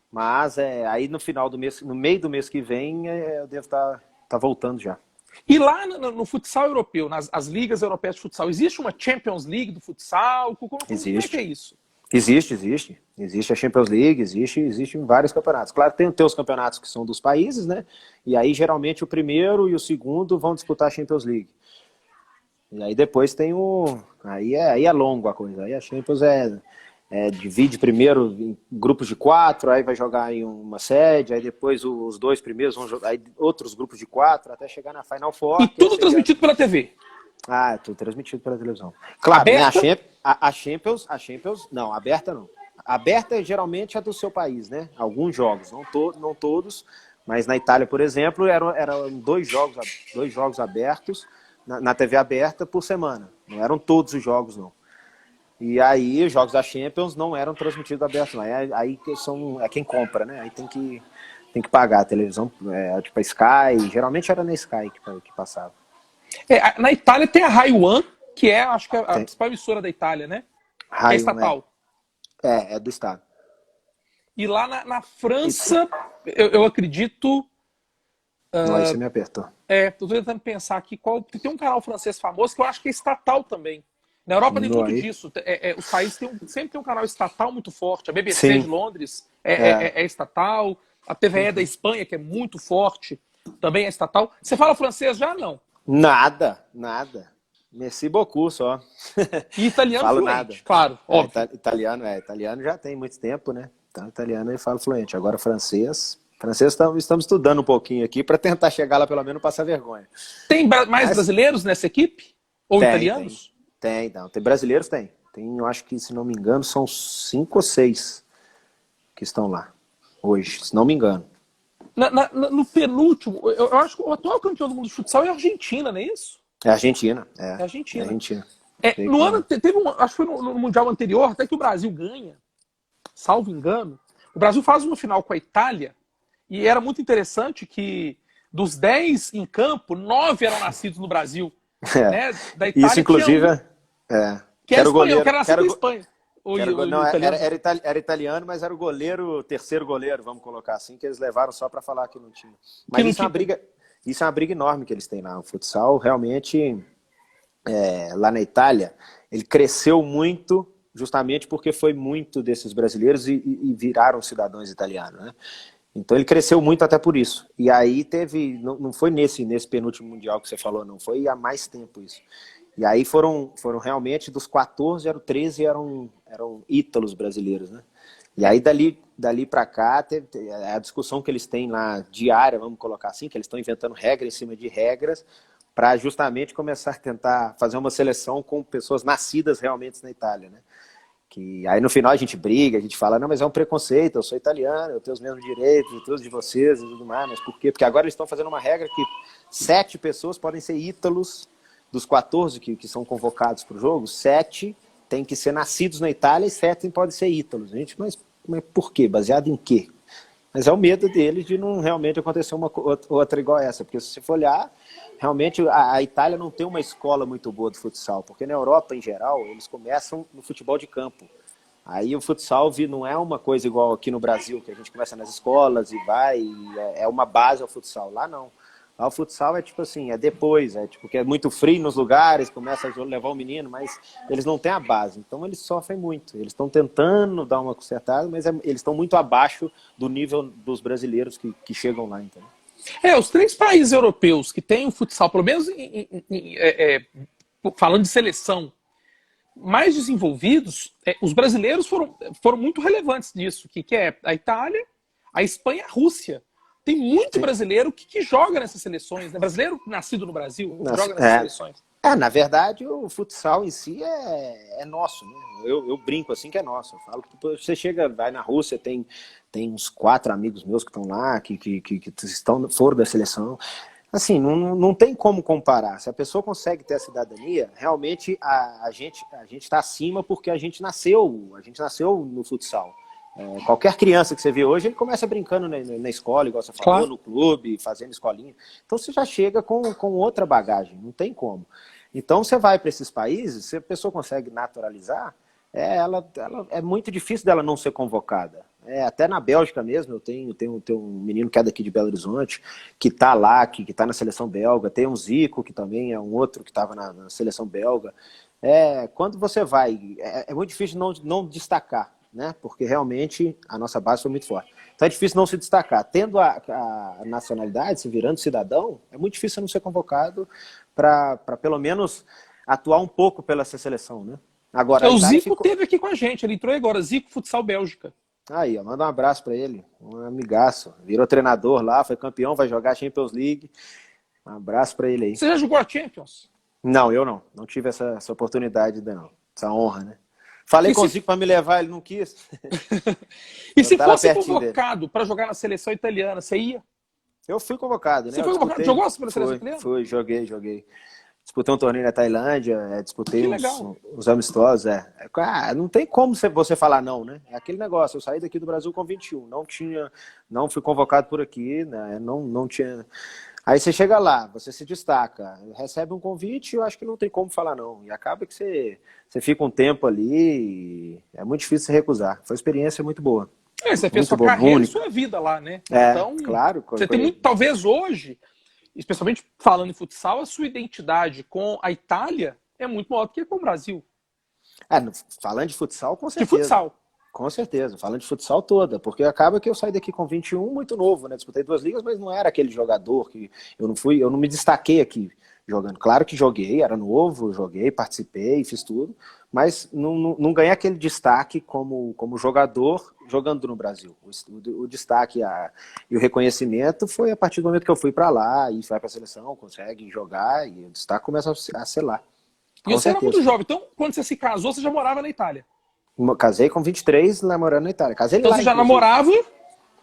Mas aí no final do mês, no meio do mês que vem, eu devo tá voltando já. E lá no futsal europeu, as ligas europeias de futsal, existe uma Champions League do futsal? Como é que é isso? Existe. Existe a Champions League, existe vários campeonatos. Claro, tem os campeonatos que são dos países, né? E aí, geralmente, o primeiro e o segundo vão disputar a Champions League. E aí depois tem Aí é longo a coisa. Aí a Champions divide primeiro em grupos de 4, aí vai jogar em uma sede, aí depois os 2 primeiros vão jogar, aí outros grupos de 4, até chegar na Final Four. E tudo transmitido pela TV? É tudo transmitido pela televisão. Claro, né, a Champions, não, aberta não. Aberta geralmente é do seu país, né? Alguns jogos, não todos, mas na Itália, por exemplo, eram 2 jogos abertos, na TV aberta por semana. Não eram todos os jogos, não. E aí, os jogos da Champions não eram transmitidos abertos, não. Aí é quem compra, né? Aí tem que pagar a televisão, tipo a Sky. Geralmente era na Sky que passava. Na Itália tem a Rai One, que acho que é a principal emissora da Itália, né? Rai é estatal. É do estado. E lá na França, eu acredito... Não, você me apertou. Tô tentando pensar aqui tem um canal francês famoso que eu acho que é estatal também. Na Europa tem muito disso. Os países sempre tem um canal estatal muito forte. A BBC de Londres é estatal. A TVE da Espanha, que é muito forte, também é estatal. Você fala francês já? Não. Nada. Merci beaucoup, só. E italiano falo fluente, nada. Claro, óbvio. Italiano já tem muito tempo, né? Então, italiano eu falo fluente. Agora, francês estamos estudando um pouquinho aqui para tentar chegar lá, pelo menos, passar vergonha. Tem mais brasileiros nessa equipe? Ou italianos? Tem brasileiros, tem. Tem, eu acho que, se não me engano, são 5 ou 6 que estão lá hoje, se não me engano. No penúltimo, eu acho que o atual campeão do mundo de futsal é a Argentina, não é isso? É a Argentina, É a é a Argentina. Argentina. No ano, teve acho que foi no Mundial anterior, até que o Brasil ganha, salvo engano. O Brasil faz uma final com a Itália, e era muito interessante que dos 10 em campo, 9 eram nascidos no Brasil. Né? Da Itália, isso, inclusive, que era espanhol, que era nascido na Espanha. Era italiano, mas era o goleiro, terceiro goleiro, vamos colocar assim, que eles levaram só para falar que não tinha. Mas isso é uma briga enorme que eles têm lá. O futsal realmente, lá na Itália, ele cresceu muito justamente porque foi muito desses brasileiros e viraram cidadãos italianos, né? Então ele cresceu muito até por isso. E aí teve, não foi nesse penúltimo mundial que você falou, não, foi há mais tempo isso. E aí foram realmente, dos 14, 13 eram ítalos brasileiros, né? E aí dali para cá, a discussão que eles têm lá diária, vamos colocar assim, que eles estão inventando regra em cima de regras, para justamente começar a tentar fazer uma seleção com pessoas nascidas realmente na Itália, né? Que aí no final a gente briga, a gente fala, não, mas é um preconceito, eu sou italiano, eu tenho os mesmos direitos, todos de vocês e tudo mais, mas por quê? Porque agora eles estão fazendo uma regra que 7 pessoas podem ser ítalos, dos 14 que são convocados para o jogo, 7 têm que ser nascidos na Itália e 7 podem ser ítalos. Gente, mas por quê? Baseado em quê? Mas é o medo deles de não realmente acontecer uma outra igual essa, porque se você for olhar, realmente a Itália não tem uma escola muito boa de futsal, porque na Europa, em geral, eles começam no futebol de campo. Aí o futsal não é uma coisa igual aqui no Brasil, que a gente começa nas escolas e vai, é uma base ao futsal. Lá não. Lá o futsal é tipo assim, é depois, tipo que é muito frio nos lugares, começa a levar o menino, mas eles não têm a base, então eles sofrem muito. Eles estão tentando dar uma consertada, mas eles estão muito abaixo do nível dos brasileiros que chegam lá, então. Os 3 países europeus que têm o futsal, pelo menos falando de seleção, mais desenvolvidos, os brasileiros foram muito relevantes nisso, que é a Itália, a Espanha e a Rússia. Tem muito brasileiro que joga nessas seleções, né? Brasileiro nascido no Brasil, que joga nessas seleções. Na verdade, o futsal em si é nosso, né? Eu brinco assim que é nosso. Eu falo que você vai na Rússia, tem uns 4 amigos meus que estão lá, que foram da seleção. Assim, não tem como comparar. Se a pessoa consegue ter a cidadania, realmente a gente está acima porque a gente nasceu no futsal. Qualquer criança que você vê hoje, ele começa brincando na escola, igual você falou, claro, no clube, fazendo escolinha. Então você já chega com outra bagagem, não tem como. Então você vai para esses países, se a pessoa consegue naturalizar, é muito difícil dela não ser convocada. Até na Bélgica mesmo, eu tenho um menino que é daqui de Belo Horizonte, que está lá, que está na seleção belga, tem um Zico, que também é um outro que estava na seleção belga. Quando você vai, é muito difícil não destacar, né? Porque realmente a nossa base foi muito forte. Então é difícil não se destacar. Tendo a nacionalidade, se virando cidadão, é muito difícil não ser convocado para pelo menos atuar um pouco pela seleção, né? Agora, o Zico teve aqui com a gente, ele entrou agora, Zico Futsal Bélgica. Aí, manda um abraço para ele, um amigaço. Virou treinador lá, foi campeão, vai jogar a Champions League. Um abraço para ele aí. Você já jogou a Champions? Não, eu não tive essa oportunidade ainda não, essa honra, né? Falei com o Zico para me levar, ele não quis. E se fosse convocado para jogar na seleção italiana, você ia? Eu fui convocado, né? Você foi convocado? Jogou pela seleção italiana? Fui, joguei. Disputei um torneio na Tailândia, disputei uns amistosos. Não tem como você falar não, né? É aquele negócio, eu saí daqui do Brasil com 21, não fui convocado por aqui, né? Não tinha... Aí você chega lá, você se destaca, recebe um convite, eu acho que não tem como falar não. E acaba que você fica um tempo ali e é muito difícil se recusar. Foi uma experiência muito boa. Você fez sua carreira e sua vida lá, né? Então, claro. Você tem muito, talvez hoje, especialmente falando em futsal, a sua identidade com a Itália é muito maior do que com o Brasil. Falando de futsal, com certeza. De futsal. Com certeza, falando de futsal toda, porque acaba que eu saí daqui com 21 muito novo, né? Disputei 2 ligas, mas não era aquele jogador que eu não me destaquei aqui jogando. Claro que joguei, era novo, joguei, participei, fiz tudo, mas não ganhei aquele destaque como jogador jogando no Brasil. O destaque e o reconhecimento foi a partir do momento que eu fui para lá e vai para a seleção, consegue jogar e o destaque começa a ser lá. E Com você era muito certeza. jovem. Então, quando você se casou, você já morava na Itália. Casei com 23, namorando na Itália. Casei Então lá, você já inclusive. namorava.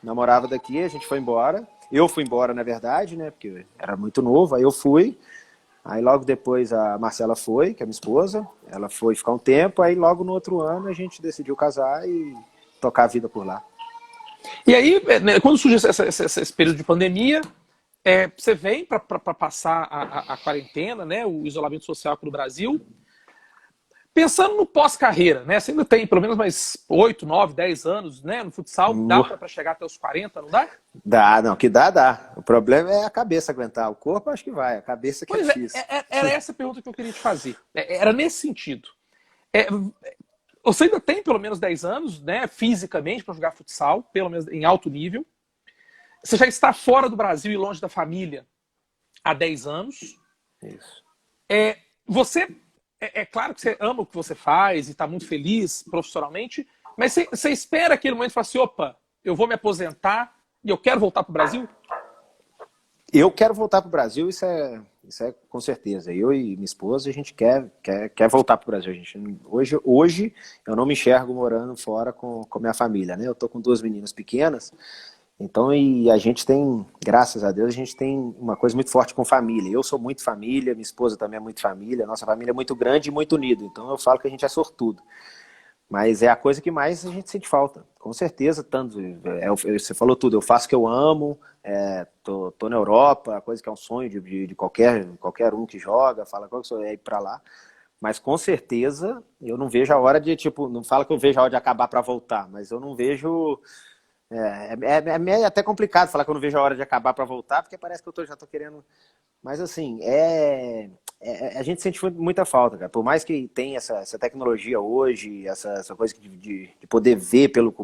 Namorava daqui, a gente foi embora. Eu fui embora, na verdade, né? Porque era muito novo, aí eu fui. Aí logo depois a Marcela foi, que é minha esposa. Ela foi ficar um tempo, aí logo no outro ano a gente decidiu casar e tocar a vida por lá. E aí, né, quando surge esse período de pandemia, você vem para passar a quarentena, né, o isolamento social aqui no Brasil. Pensando no pós-carreira, né? Você ainda tem pelo menos mais 8, 9, 10 anos, né? No futsal, dá para chegar até os 40, não dá? Dá, não, que dá. O problema é a cabeça aguentar. O corpo acho que vai, a cabeça que é Pois difícil. era essa a pergunta que eu queria te fazer. Era nesse sentido. É, você ainda tem pelo menos 10 anos, né, fisicamente, para jogar futsal, pelo menos em alto nível. Você já está fora do Brasil e longe da família há 10 anos. Isso. Você, claro que você ama o que você faz e está muito feliz profissionalmente, mas você espera aquele momento e fala assim, opa, eu vou me aposentar e eu quero voltar para o Brasil? Eu quero voltar para o Brasil, isso é com certeza. Eu e minha esposa, a gente quer voltar para o Brasil. A gente, hoje eu não me enxergo morando fora com minha família, né? Eu tô com 2 meninas pequenas, então e a gente tem, graças a Deus, a gente tem uma coisa muito forte com família. Eu sou muito família, minha esposa também é muito família, nossa família é muito grande e muito unida, então eu falo que a gente é sortudo. Mas é a coisa que mais a gente sente falta, com certeza. Tanto, você falou tudo, eu faço o que eu amo, tô na Europa, a coisa que é um sonho de qualquer um que joga, fala qual que é ir pra lá. Mas com certeza eu não vejo a hora de, tipo, não fala que eu vejo a hora de acabar para voltar, mas eu não vejo. É até complicado falar que eu não vejo a hora de acabar para voltar, porque parece que eu já tô querendo. Mas assim, a gente sente muita falta, cara. Por mais que tenha essa tecnologia hoje, essa coisa de poder ver pelo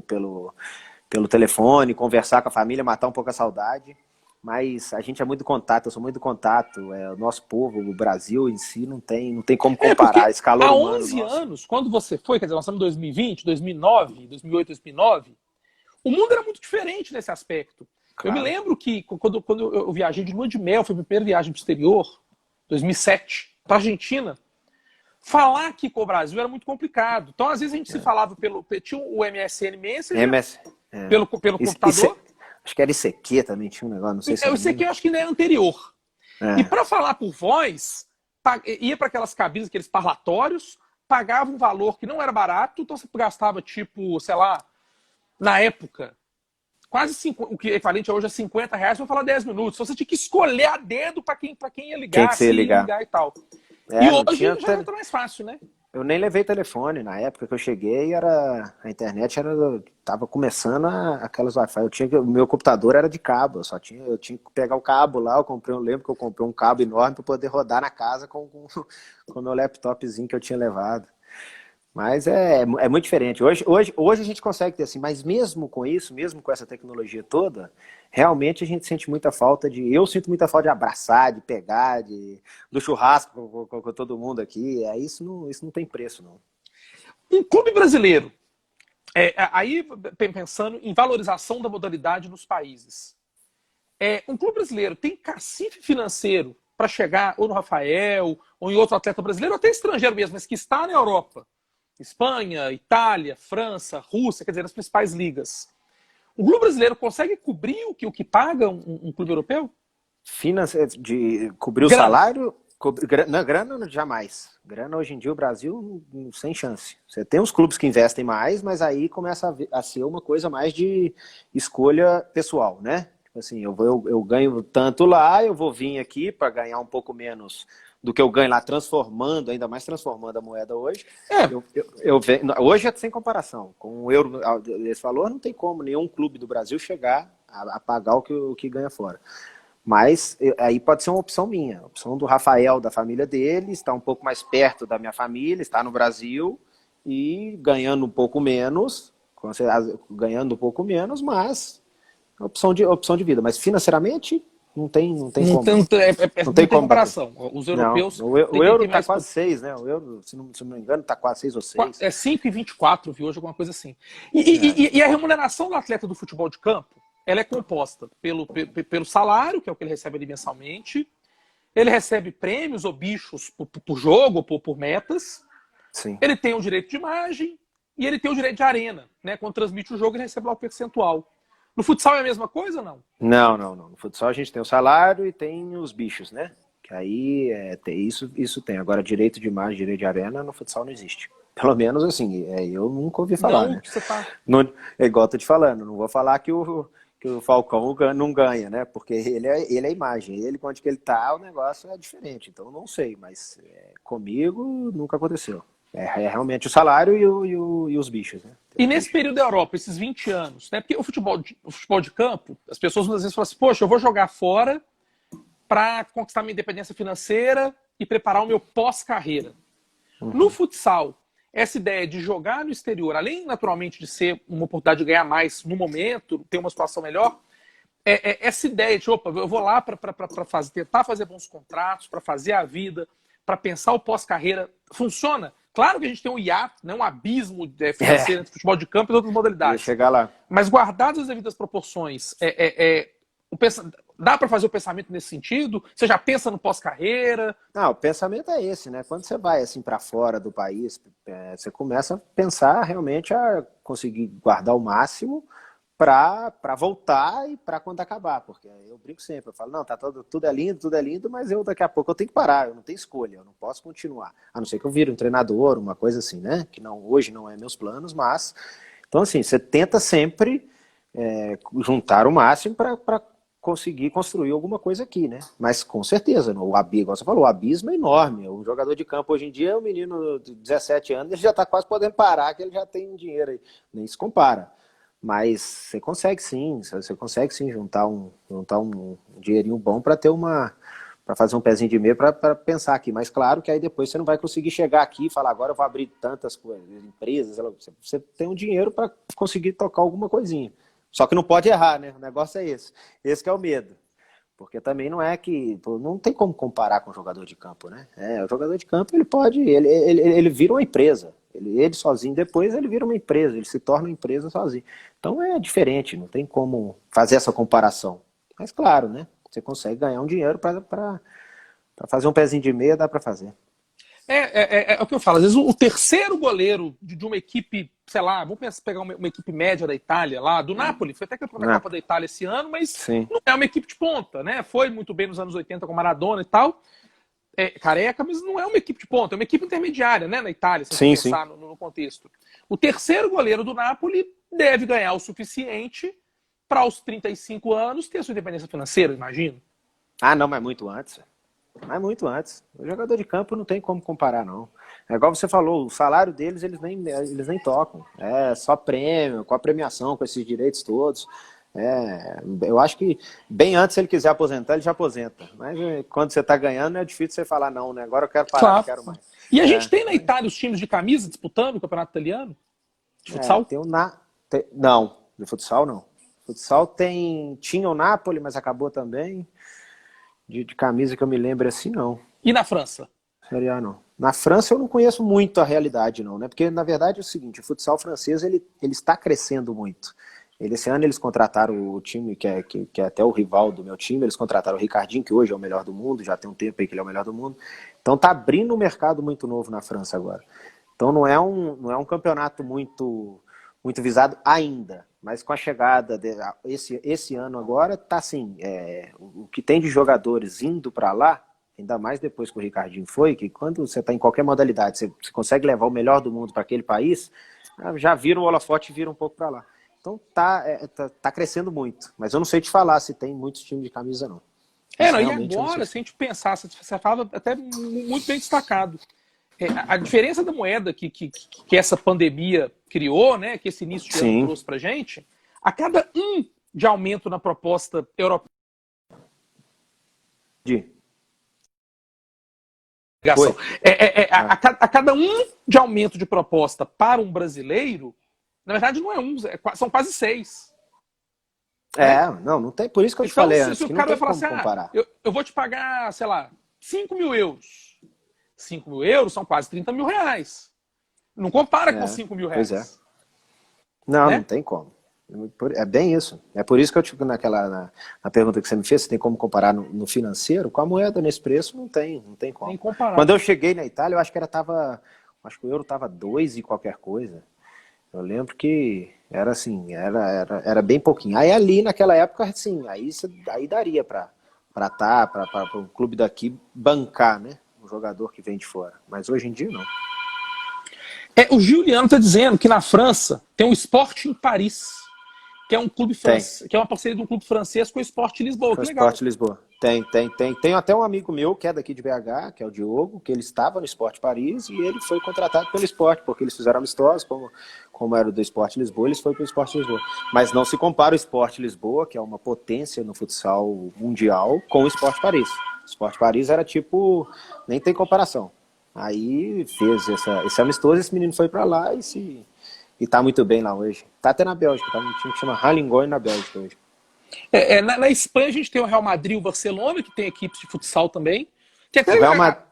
telefone, conversar com a família, matar um pouco a saudade. Mas a gente é muito contato, eu sou muito contato. O nosso povo, o Brasil em si, não tem como comparar esse calor há humano 11 nosso. anos, quando você foi, quer dizer, nós estamos em 2020, 2009, 2008, 2009, o mundo era muito diferente nesse aspecto. Eu me Claro. lembro que quando eu viajei de lua de mel, foi a minha primeira viagem para o exterior, 2007, para a Argentina, falar aqui com o Brasil era muito complicado. Então, às vezes, a gente se falava tinha o MSN Messenger, MS, pelo computador. acho que era ICQ também, tinha um negócio, não sei se era Eu sei que mesmo. eu acho que ainda é anterior. E É. para falar por voz, ia para aquelas cabines, aqueles parlatórios, pagava um valor que não era barato, então você gastava, tipo, sei lá, na época, quase o que é equivalente a hoje a R$ 50 para falar 10 minutos. Então você tinha que escolher a dedo para quem ia Quem que ligar, você ia se ia ligar? ligar e tal. E Não hoje tinha. já está mais fácil, né? Eu nem levei telefone. Na época que eu cheguei, a internet tava começando aquelas Wi-Fi. O meu computador era de cabo, eu tinha que pegar o cabo lá. Eu lembro que eu comprei um cabo enorme para poder rodar na casa com o meu laptopzinho que eu tinha levado. Mas é muito diferente. Hoje a gente consegue ter assim, mas mesmo com isso, mesmo com essa tecnologia toda, realmente a gente sente muita falta eu sinto muita falta de abraçar, de pegar, do churrasco com todo mundo aqui. Isso não tem preço, não. Um clube brasileiro, aí pensando em valorização da modalidade nos países, um clube brasileiro tem cacife financeiro para chegar ou no Rafael, ou em outro atleta brasileiro, ou até estrangeiro mesmo, mas que está na Europa, Espanha, Itália, França, Rússia, quer dizer, as principais ligas. O clube brasileiro consegue cobrir o que paga um clube europeu? De cobrir o Grana. salário, grana jamais. Grana hoje em dia o Brasil sem chance. Você tem uns clubes que investem mais, mas aí começa a ser uma coisa mais de escolha pessoal, né? Tipo assim, eu ganho tanto lá, eu vou vir aqui para ganhar um pouco menos do que eu ganho lá, ainda mais transformando a moeda hoje. Hoje é sem comparação. Com o euro, esse valor, não tem como nenhum clube do Brasil chegar a pagar o que ganha fora. Mas aí pode ser uma opção minha, a opção do Rafael, da família dele, está um pouco mais perto da minha família, está no Brasil e ganhando um pouco menos, mas opção de vida. Mas financeiramente não tem como. Não tem Como bater. comparação. Os Não, europeus o euro têm está mais. quase 6, né? O euro, se não me engano, está quase 6 ou 6. É 5,24, viu? Hoje, alguma coisa assim. E a remuneração do atleta do futebol de campo, ela é composta pelo salário, que é o que ele recebe ali mensalmente, ele recebe prêmios ou bichos por jogo, por metas, Sim. ele tem o direito de imagem e ele tem o direito de arena, né? Quando transmite o jogo, ele recebe lá o percentual. No futsal é a mesma coisa ou não? Não, não, não. No futsal a gente tem o salário e tem os bichos, né? Que aí isso tem. Agora, direito de imagem, direito de arena, no futsal não existe. Pelo menos assim, eu nunca ouvi falar, Não, né? que você tá... Não, é igual eu tô te falando, não vou falar que o Falcão não ganha, né? Porque ele é imagem. Ele, onde que ele tá, o negócio é diferente. Então, eu não sei, mas comigo nunca aconteceu. É realmente o salário e os bichos, né? E nesse período da Europa, esses 20 anos, né? Porque o futebol de campo, as pessoas muitas vezes falam assim, poxa, eu vou jogar fora para conquistar minha independência financeira e preparar o meu pós-carreira. Uhum. No futsal, essa ideia de jogar no exterior, além naturalmente de ser uma oportunidade de ganhar mais no momento, ter uma situação melhor, essa ideia de, opa, eu vou lá para tentar fazer bons contratos, para fazer a vida, para pensar o pós-carreira, funciona? Claro que a gente tem um hiato, né, um abismo financeiro entre futebol de campo e outras modalidades. Chegar lá. Mas guardadas as devidas proporções, dá para fazer o pensamento nesse sentido? Você já pensa no pós-carreira? Não, o pensamento é esse, né? Quando você vai assim para fora do país, você começa a pensar realmente a conseguir guardar o máximo para voltar e para quando acabar, porque eu brinco sempre, eu falo, não, tá tudo é lindo, mas daqui a pouco eu tenho que parar, eu não tenho escolha, eu não posso continuar, a não ser que eu vire um treinador, uma coisa assim, né, que hoje não é meus planos, mas, então assim, você tenta sempre juntar o máximo para conseguir construir alguma coisa aqui, né, mas com certeza, igual você falou, o abismo é enorme, o jogador de campo hoje em dia, o menino de 17 anos, ele já tá quase podendo parar, que ele já tem dinheiro aí, nem se compara. Mas você consegue sim juntar um dinheirinho bom para para fazer um pezinho de meia para pensar aqui. Mas claro que aí depois você não vai conseguir chegar aqui e falar, agora eu vou abrir tantas coisas, empresas, você tem um dinheiro para conseguir tocar alguma coisinha. Só que não pode errar, né? O negócio é esse. Esse que é o medo. Porque também não é que... Não tem como comparar com o jogador de campo, né? O jogador de campo, ele vira uma empresa. Ele sozinho, depois ele vira uma empresa, ele se torna uma empresa sozinho. Então é diferente, não tem como fazer essa comparação. Mas claro, né? Você consegue ganhar um dinheiro para fazer um pezinho de meia, dá para fazer. É o que eu falo, às vezes o terceiro goleiro de uma equipe, sei lá, vamos pegar uma equipe média da Itália lá, do Napoli, foi até campeão da Copa da Itália esse ano, mas sim, não é uma equipe de ponta, né? Foi muito bem nos anos 80 com Maradona e tal, careca, mas não é uma equipe de ponta, é uma equipe intermediária, né, na Itália, se você pensar no contexto. O terceiro goleiro do Napoli deve ganhar o suficiente para aos 35 anos ter a sua independência financeira, imagino. Ah, não, mas muito antes. Mas muito antes. O jogador de campo não tem como comparar, não. É igual você falou, o salário deles, eles nem tocam. É só prêmio, com a premiação, com esses direitos todos. Eu acho que bem antes, se ele quiser aposentar, ele já aposenta. Mas quando você está ganhando, é difícil você falar, não, né? Agora eu quero parar, claro, não quero mais. E a gente tem na Itália os times de camisa disputando o campeonato italiano? De futsal? Não, de futsal não. Futsal tinha o Napoli, mas acabou também. De camisa que eu me lembro assim, não. E na França? Série A, não. Na França eu não conheço muito a realidade, não, né? Porque, na verdade, é o seguinte, o futsal francês, ele está crescendo muito. Esse ano eles contrataram o time, que é até o rival do meu time, eles contrataram o Ricardinho, que hoje é o melhor do mundo, já tem um tempo aí que ele é o melhor do mundo. Então tá abrindo um mercado muito novo na França agora. Então não é um campeonato muito visado ainda. Mas com a chegada esse ano agora, tá assim, o que tem de jogadores indo para lá, ainda mais depois que o Ricardinho foi, que quando você está em qualquer modalidade, você consegue levar o melhor do mundo para aquele país, já vira o holofote e vira um pouco para lá. Então tá crescendo muito, mas eu não sei te falar se tem muitos times de camisa, não. E agora, se a gente pensar, você fala até muito bem destacado, a diferença da moeda que essa pandemia criou, né, que esse início de ano trouxe pra gente, a cada de aumento na proposta europeia. A cada de aumento de proposta para um brasileiro, na verdade não são quase 6. Não tem, por isso que eu te falei antes, que não tem como comparar. Eu vou te pagar, sei lá, 5 mil euros. 5 mil euros são quase 30 mil reais. Não compara com 5 mil reais. Pois é. Não, né? Não tem como. É bem isso. É por isso que eu tipo na pergunta que você me fez, se tem como comparar no financeiro, com a moeda nesse preço, não tem Nem como. comparar. Quando eu cheguei na Itália, eu acho que acho que o euro tava 2 e qualquer coisa. Eu lembro que era assim, era bem pouquinho. Aí ali naquela época, assim, aí daria para um clube daqui bancar, né? Um jogador que vem de fora. Mas hoje em dia não. O Juliano está dizendo que na França tem o Sporting Paris, que é um clube Tem. francês, que é uma parceria de um clube francês com o Sporting Lisboa. Com o Que legal. Sport Lisboa. Tem. Tenho até um amigo meu que é daqui de BH, que é o Diogo, que ele estava no Sport Paris e ele foi contratado pelo Sport, porque eles fizeram amistosos, como era o do Sport Lisboa, eles foram para o Sport Lisboa. Mas não se compara o Sport Lisboa, que é uma potência no futsal mundial, com o Sport Paris. O Sport Paris era tipo, nem tem comparação. Aí fez esse amistoso, esse menino foi para lá e tá muito bem lá hoje. Tá até na Bélgica, tá num time que chama Halingoin na Bélgica hoje. Na Espanha a gente tem o Real Madrid e o Barcelona, que tem equipes de futsal também. Que até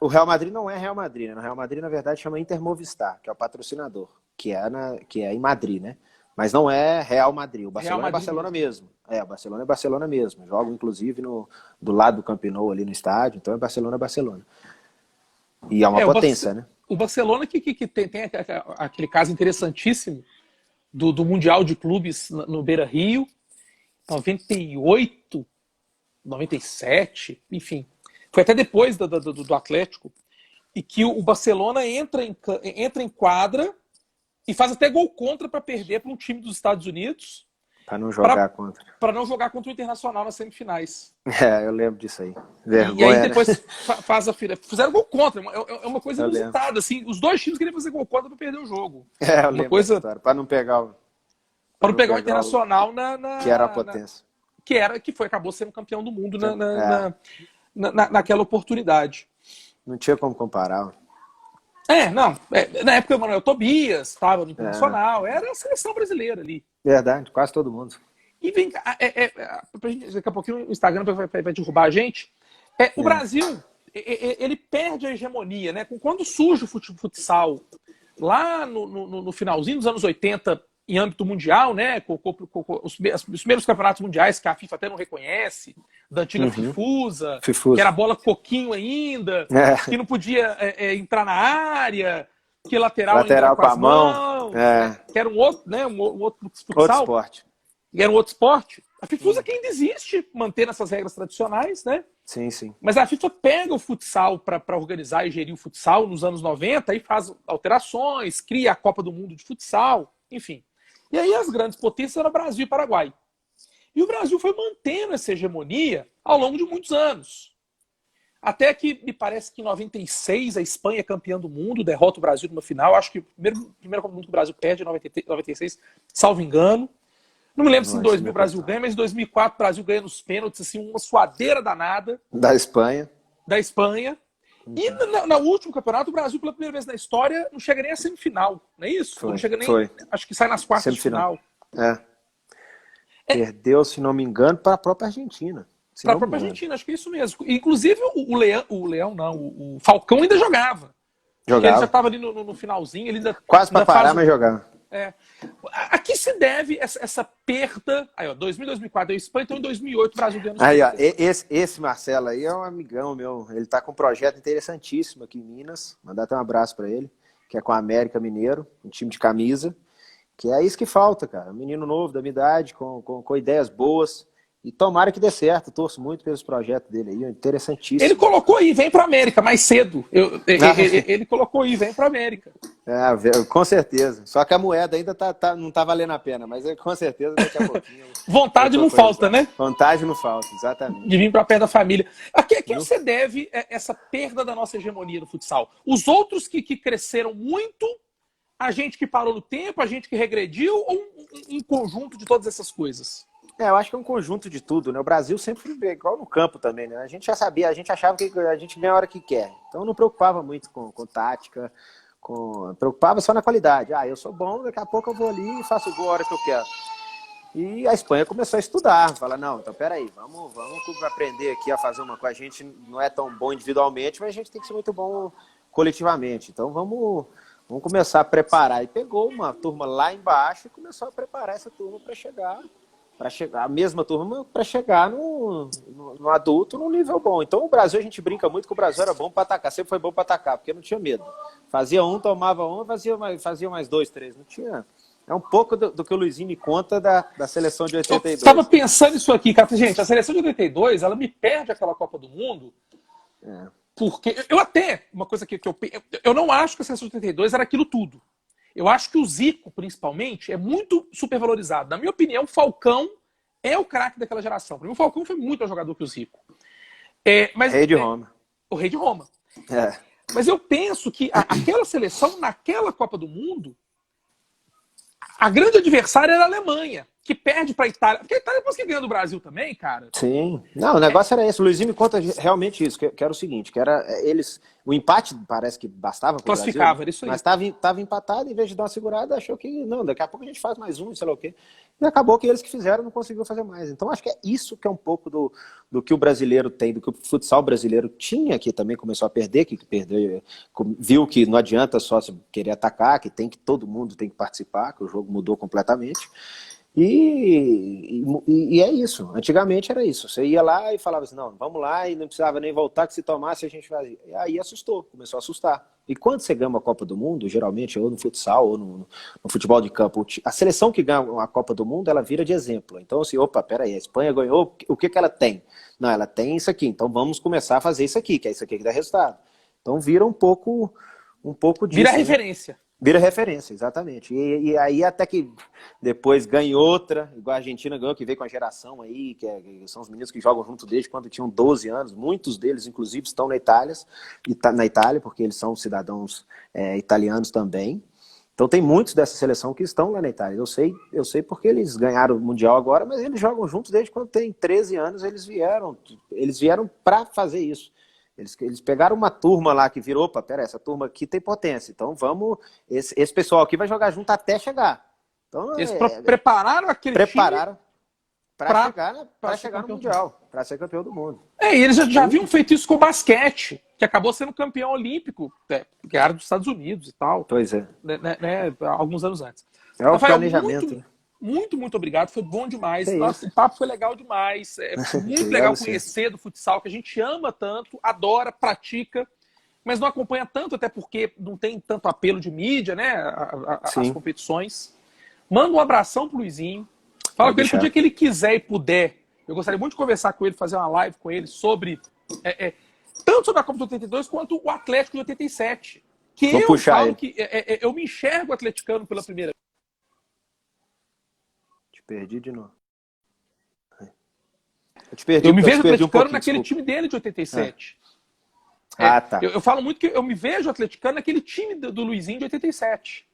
O Real Madrid não é Real Madrid, né? O Real Madrid, na verdade, chama Intermovistar, que é o patrocinador, que é em Madrid, né? Mas não é Real Madrid. O Barcelona é Barcelona mesmo. O Barcelona é Barcelona mesmo. Joga, inclusive, do lado do Camp Nou, ali no estádio. Então é Barcelona. E é uma potência, né? O Barcelona que tem aquele caso interessantíssimo do Mundial de Clubes no Beira-Rio, 98, 97, enfim. Foi até depois do Atlético. E que o Barcelona entra em quadra e faz até gol contra para perder para um time dos Estados Unidos. Para não jogar contra. Para não jogar contra o Internacional nas semifinais. Eu lembro disso aí. Vergonha, e aí depois, né? Faz a fila. Fizeram gol contra. É uma coisa inusitada. Assim, os dois times queriam fazer gol contra para perder o jogo. Eu lembro dessa história. Para não pegar o... Para não pegar o Internacional que era a potência. Acabou sendo campeão do mundo naquela oportunidade. Não tinha como comparar. Na época o Manuel Tobias estava no Internacional, era a seleção brasileira ali. Verdade, quase todo mundo. E vem cá, daqui a pouquinho o Instagram vai derrubar a gente. O Brasil, ele perde a hegemonia, né? Quando surge o futsal, lá no finalzinho dos anos 80, em âmbito mundial, né? Com os primeiros campeonatos mundiais que a FIFA até não reconhece, da antiga Fifusa, que era bola coquinho ainda, que não podia entrar na área, que lateral com a mão, que era um outro, né? Um outro futsal. Outro esporte. E era um outro esporte. A Fifusa que ainda existe, mantendo essas regras tradicionais, né? Sim. Mas a FIFA pega o futsal para organizar e gerir o futsal nos anos 90 e faz alterações, cria a Copa do Mundo de futsal, enfim. E aí as grandes potências eram Brasil e Paraguai. E o Brasil foi mantendo essa hegemonia ao longo de muitos anos. Até que, me parece que em 96, a Espanha é campeã do mundo, derrota o Brasil numa final. Acho que o primeiro Copa do Mundo que o Brasil perde em 96, salvo engano. Não me lembro se em 2000 o Brasil ganha, mas em 2004 o Brasil ganha nos pênaltis, assim, uma suadeira danada. Da Espanha. E no último campeonato, o Brasil, pela primeira vez na história, não chega nem a semifinal, não é isso? Não chega nem. Acho que sai nas quartas semifinal. de final. Perdeu, se não me engano, para a própria Argentina. Para a própria Argentina, acho que é isso mesmo. Inclusive, o Falcão ainda jogava. Porque ele já estava ali no finalzinho. Ele ainda, quase para parar, mas jogava. A que se deve essa perda? Aí, 2000, 2004 a Espanha, então em 2008 o Brasil ganhou. Aí, esse Marcelo aí é um amigão meu. Ele tá com um projeto interessantíssimo aqui em Minas. Mandar até um abraço para ele, que é com a América Mineiro, um time de camisa. Que é isso que falta, cara. Um menino novo, da minha idade, com ideias boas. E tomara que dê certo. Torço muito pelos projetos dele aí. Interessantíssimo. Ele colocou aí, vem pra América mais cedo. Ele colocou aí, vem pra América. Com certeza. Só que a moeda ainda não tá valendo a pena. Mas com certeza daqui a pouquinho. Vontade não falta, né? Vontade não falta, exatamente. De vir pra perto da família. A quem você deve essa perda da nossa hegemonia no futsal? Os outros que cresceram muito, a gente que parou no tempo, a gente que regrediu, ou um conjunto de todas essas coisas? Eu acho que é um conjunto de tudo, né? O Brasil sempre foi igual no campo também, né? A gente já sabia, a gente achava que a gente ganha a hora que quer. Então não preocupava muito com tática, preocupava só na qualidade. Eu sou bom, daqui a pouco eu vou ali e faço o gol a hora que eu quero. E a Espanha começou a estudar, falar, não, então peraí, vamos aprender aqui a fazer uma coisa. A gente não é tão bom individualmente, mas a gente tem que ser muito bom coletivamente. Então vamos Vamos começar a preparar. E pegou uma turma lá embaixo e começou a preparar essa turma para chegar, a mesma turma para chegar no adulto num nível bom. Então o Brasil, a gente brinca muito que o Brasil era bom para atacar, sempre foi bom para atacar, porque não tinha medo. Fazia um, tomava um, fazia mais dois, três. Não tinha. É um pouco do que o Luizinho me conta da seleção de 82. Eu estava pensando isso aqui, cara. Gente, a seleção de 82, ela me perde aquela Copa do Mundo. Porque eu até, uma coisa que eu não acho que a seleção de 82 era aquilo tudo. Eu acho que o Zico, principalmente, é muito supervalorizado. Na minha opinião, o Falcão é o craque daquela geração. Para mim, o Falcão foi muito mais jogador que o Zico. Rei de Roma. O Rei de Roma. Mas eu penso que aquela seleção, naquela Copa do Mundo, a grande adversária era a Alemanha, que perde para a Itália. Porque a Itália depois que ganha do Brasil também, cara. Sim. Não, o negócio era esse. O Luizinho me conta realmente isso, que era o seguinte, que era eles... O empate parece que bastava para o Brasil. Classificava, era isso aí. Mas estava empatado, em vez de dar uma segurada, achou que, não, daqui a pouco a gente faz mais um, sei lá o quê. E acabou que eles que fizeram não conseguiu fazer mais. Então acho que é isso que é um pouco do que o brasileiro tem, do que o futsal brasileiro tinha, que também começou a perder, que perdeu, viu que não adianta só querer atacar, que todo mundo tem que participar, que o jogo mudou completamente. E é isso. Antigamente era isso. Você ia lá e falava assim, não, vamos lá, e não precisava nem voltar, que se tomasse a gente fazia. E aí assustou, começou a assustar. E quando você ganha uma Copa do Mundo, geralmente, ou no futsal, ou no futebol de campo, a seleção que ganha uma Copa do Mundo, ela vira de exemplo. Então, assim, opa, peraí, a Espanha ganhou, o que ela tem? Não, ela tem isso aqui, então vamos começar a fazer isso aqui, que é isso aqui que dá resultado. Então vira um pouco disso. Vira referência. Vira referência, exatamente. E aí até que depois ganha outra, igual a Argentina ganhou, que veio com a geração aí, que são os meninos que jogam junto desde quando tinham 12 anos. Muitos deles, inclusive, estão na Itália, porque eles são cidadãos italianos também. Então tem muitos dessa seleção que estão lá na Itália. Eu sei porque eles ganharam o Mundial agora, mas eles jogam juntos desde quando tem 13 anos, eles vieram para fazer isso. Eles pegaram uma turma lá que virou, opa, pera, essa turma aqui tem potência, então vamos, esse pessoal aqui vai jogar junto até chegar. Então, eles prepararam aquele time para chegar no Mundial, para ser campeão do mundo. E eles já haviam feito isso com o basquete, que acabou sendo campeão olímpico, que era dos Estados Unidos e tal. Pois é. Né, alguns anos antes. É o planejamento. Muito obrigado, foi bom demais. Nossa, o papo foi legal demais. É muito legal conhecer do futsal, que a gente ama tanto, adora, pratica, mas não acompanha tanto, até porque não tem tanto apelo de mídia, né? As competições. Manda um abração pro Luizinho. Fala com ele que o dia que ele quiser e puder. Eu gostaria muito de conversar com ele, fazer uma live com ele sobre tanto sobre a Copa de 82 quanto o Atlético de 87. Que Vou eu falo ele. que eu me enxergo atleticano pela primeira vez. Perdi de novo. Eu me vejo atleticano naquele time dele de 87. Tá. Eu falo muito que eu me vejo atleticano naquele time do Luizinho de 87.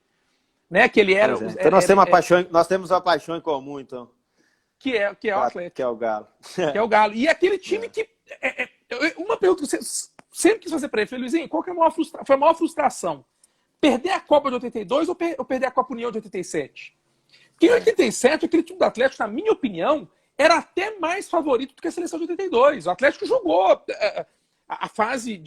Né? Que ele era. Então nós temos uma paixão em comum, então. Que é o Atlético. Que é o Galo. Que é o Galo. E aquele time que. Uma pergunta que você sempre quis fazer para ele, Luizinho, qual que foi a maior frustração? Perder a Copa de 82 ou perder a Copa União de 87? Porque em 87, aquele time do Atlético, na minha opinião, era até mais favorito do que a seleção de 82. O Atlético jogou a fase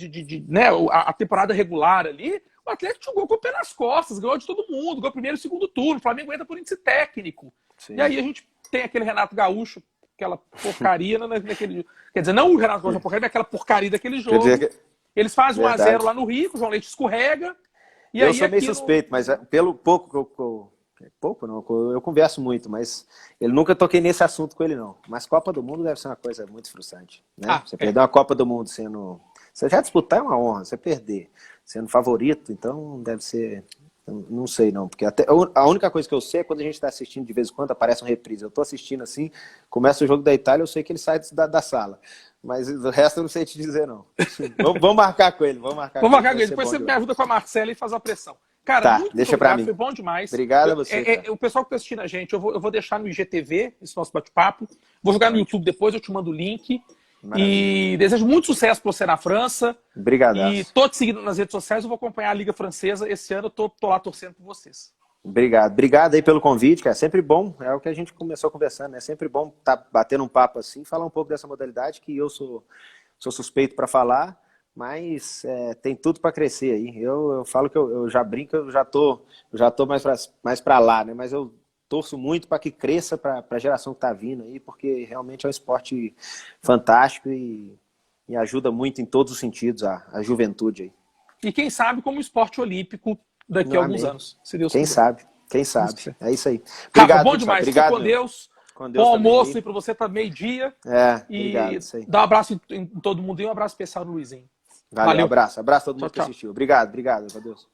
né, a temporada regular ali, o Atlético jogou com o pé nas costas, ganhou de todo mundo, ganhou o primeiro e segundo turno, o Flamengo entra por índice técnico. Sim. E aí a gente tem aquele Renato Gaúcho, aquela porcaria naquele... Quer dizer, não o Renato Gaúcho, porcaria, mas aquela porcaria daquele jogo. Eles fazem 1-0 lá no Rio, o João Leite escorrega. E eu sou meio suspeito, mas pelo pouco que eu converso muito, mas eu nunca toquei nesse assunto com ele, não. Mas Copa do Mundo deve ser uma coisa muito frustrante, né? Você perder uma Copa do Mundo sendo... Você já disputar é uma honra, você perder sendo favorito, então deve ser... Não sei, não. Porque a única coisa que eu sei é quando a gente está assistindo de vez em quando, aparece uma reprise. Eu estou assistindo assim, começa o jogo da Itália, eu sei que ele sai da sala. Mas o resto eu não sei te dizer, não. Vamos marcar com ele. Vamos marcar com ele. Depois você me ajuda com a Marcela e faz a pressão. Cara, muito deixa pra mim. Foi bom demais. Obrigado a você. O pessoal que está assistindo a gente, eu vou deixar no IGTV esse nosso bate-papo. Vou jogar no YouTube depois, eu te mando o link. Maravilha. E desejo muito sucesso para você na França. Obrigado. E tô te seguindo nas redes sociais, eu vou acompanhar a Liga Francesa. Esse ano eu tô lá torcendo por vocês. Obrigado aí pelo convite, cara. É sempre bom, é o que a gente começou conversando, né? É sempre bom estar batendo um papo assim, falar um pouco dessa modalidade que eu sou suspeito para falar, mas tem tudo para crescer aí. Eu falo que eu já brinco, eu já tô mais para lá, né? Mas eu torço muito para que cresça para a geração que está vindo aí, porque realmente é um esporte fantástico e ajuda muito em todos os sentidos a juventude aí. E quem sabe como esporte olímpico daqui a alguns anos, se Deus Quem quiser. sabe, quem sabe. É isso aí. Rafa, Obrigado, bom demais. obrigado, Fique com Deus. com Deus Bom também almoço aí. aí para você, tá meio-dia. Obrigado, E isso aí. dá um abraço em todo mundo e um abraço especial no Luizinho. Valeu. Abraço a todo mundo Tchau, que tchau. assistiu. Obrigado, adeus.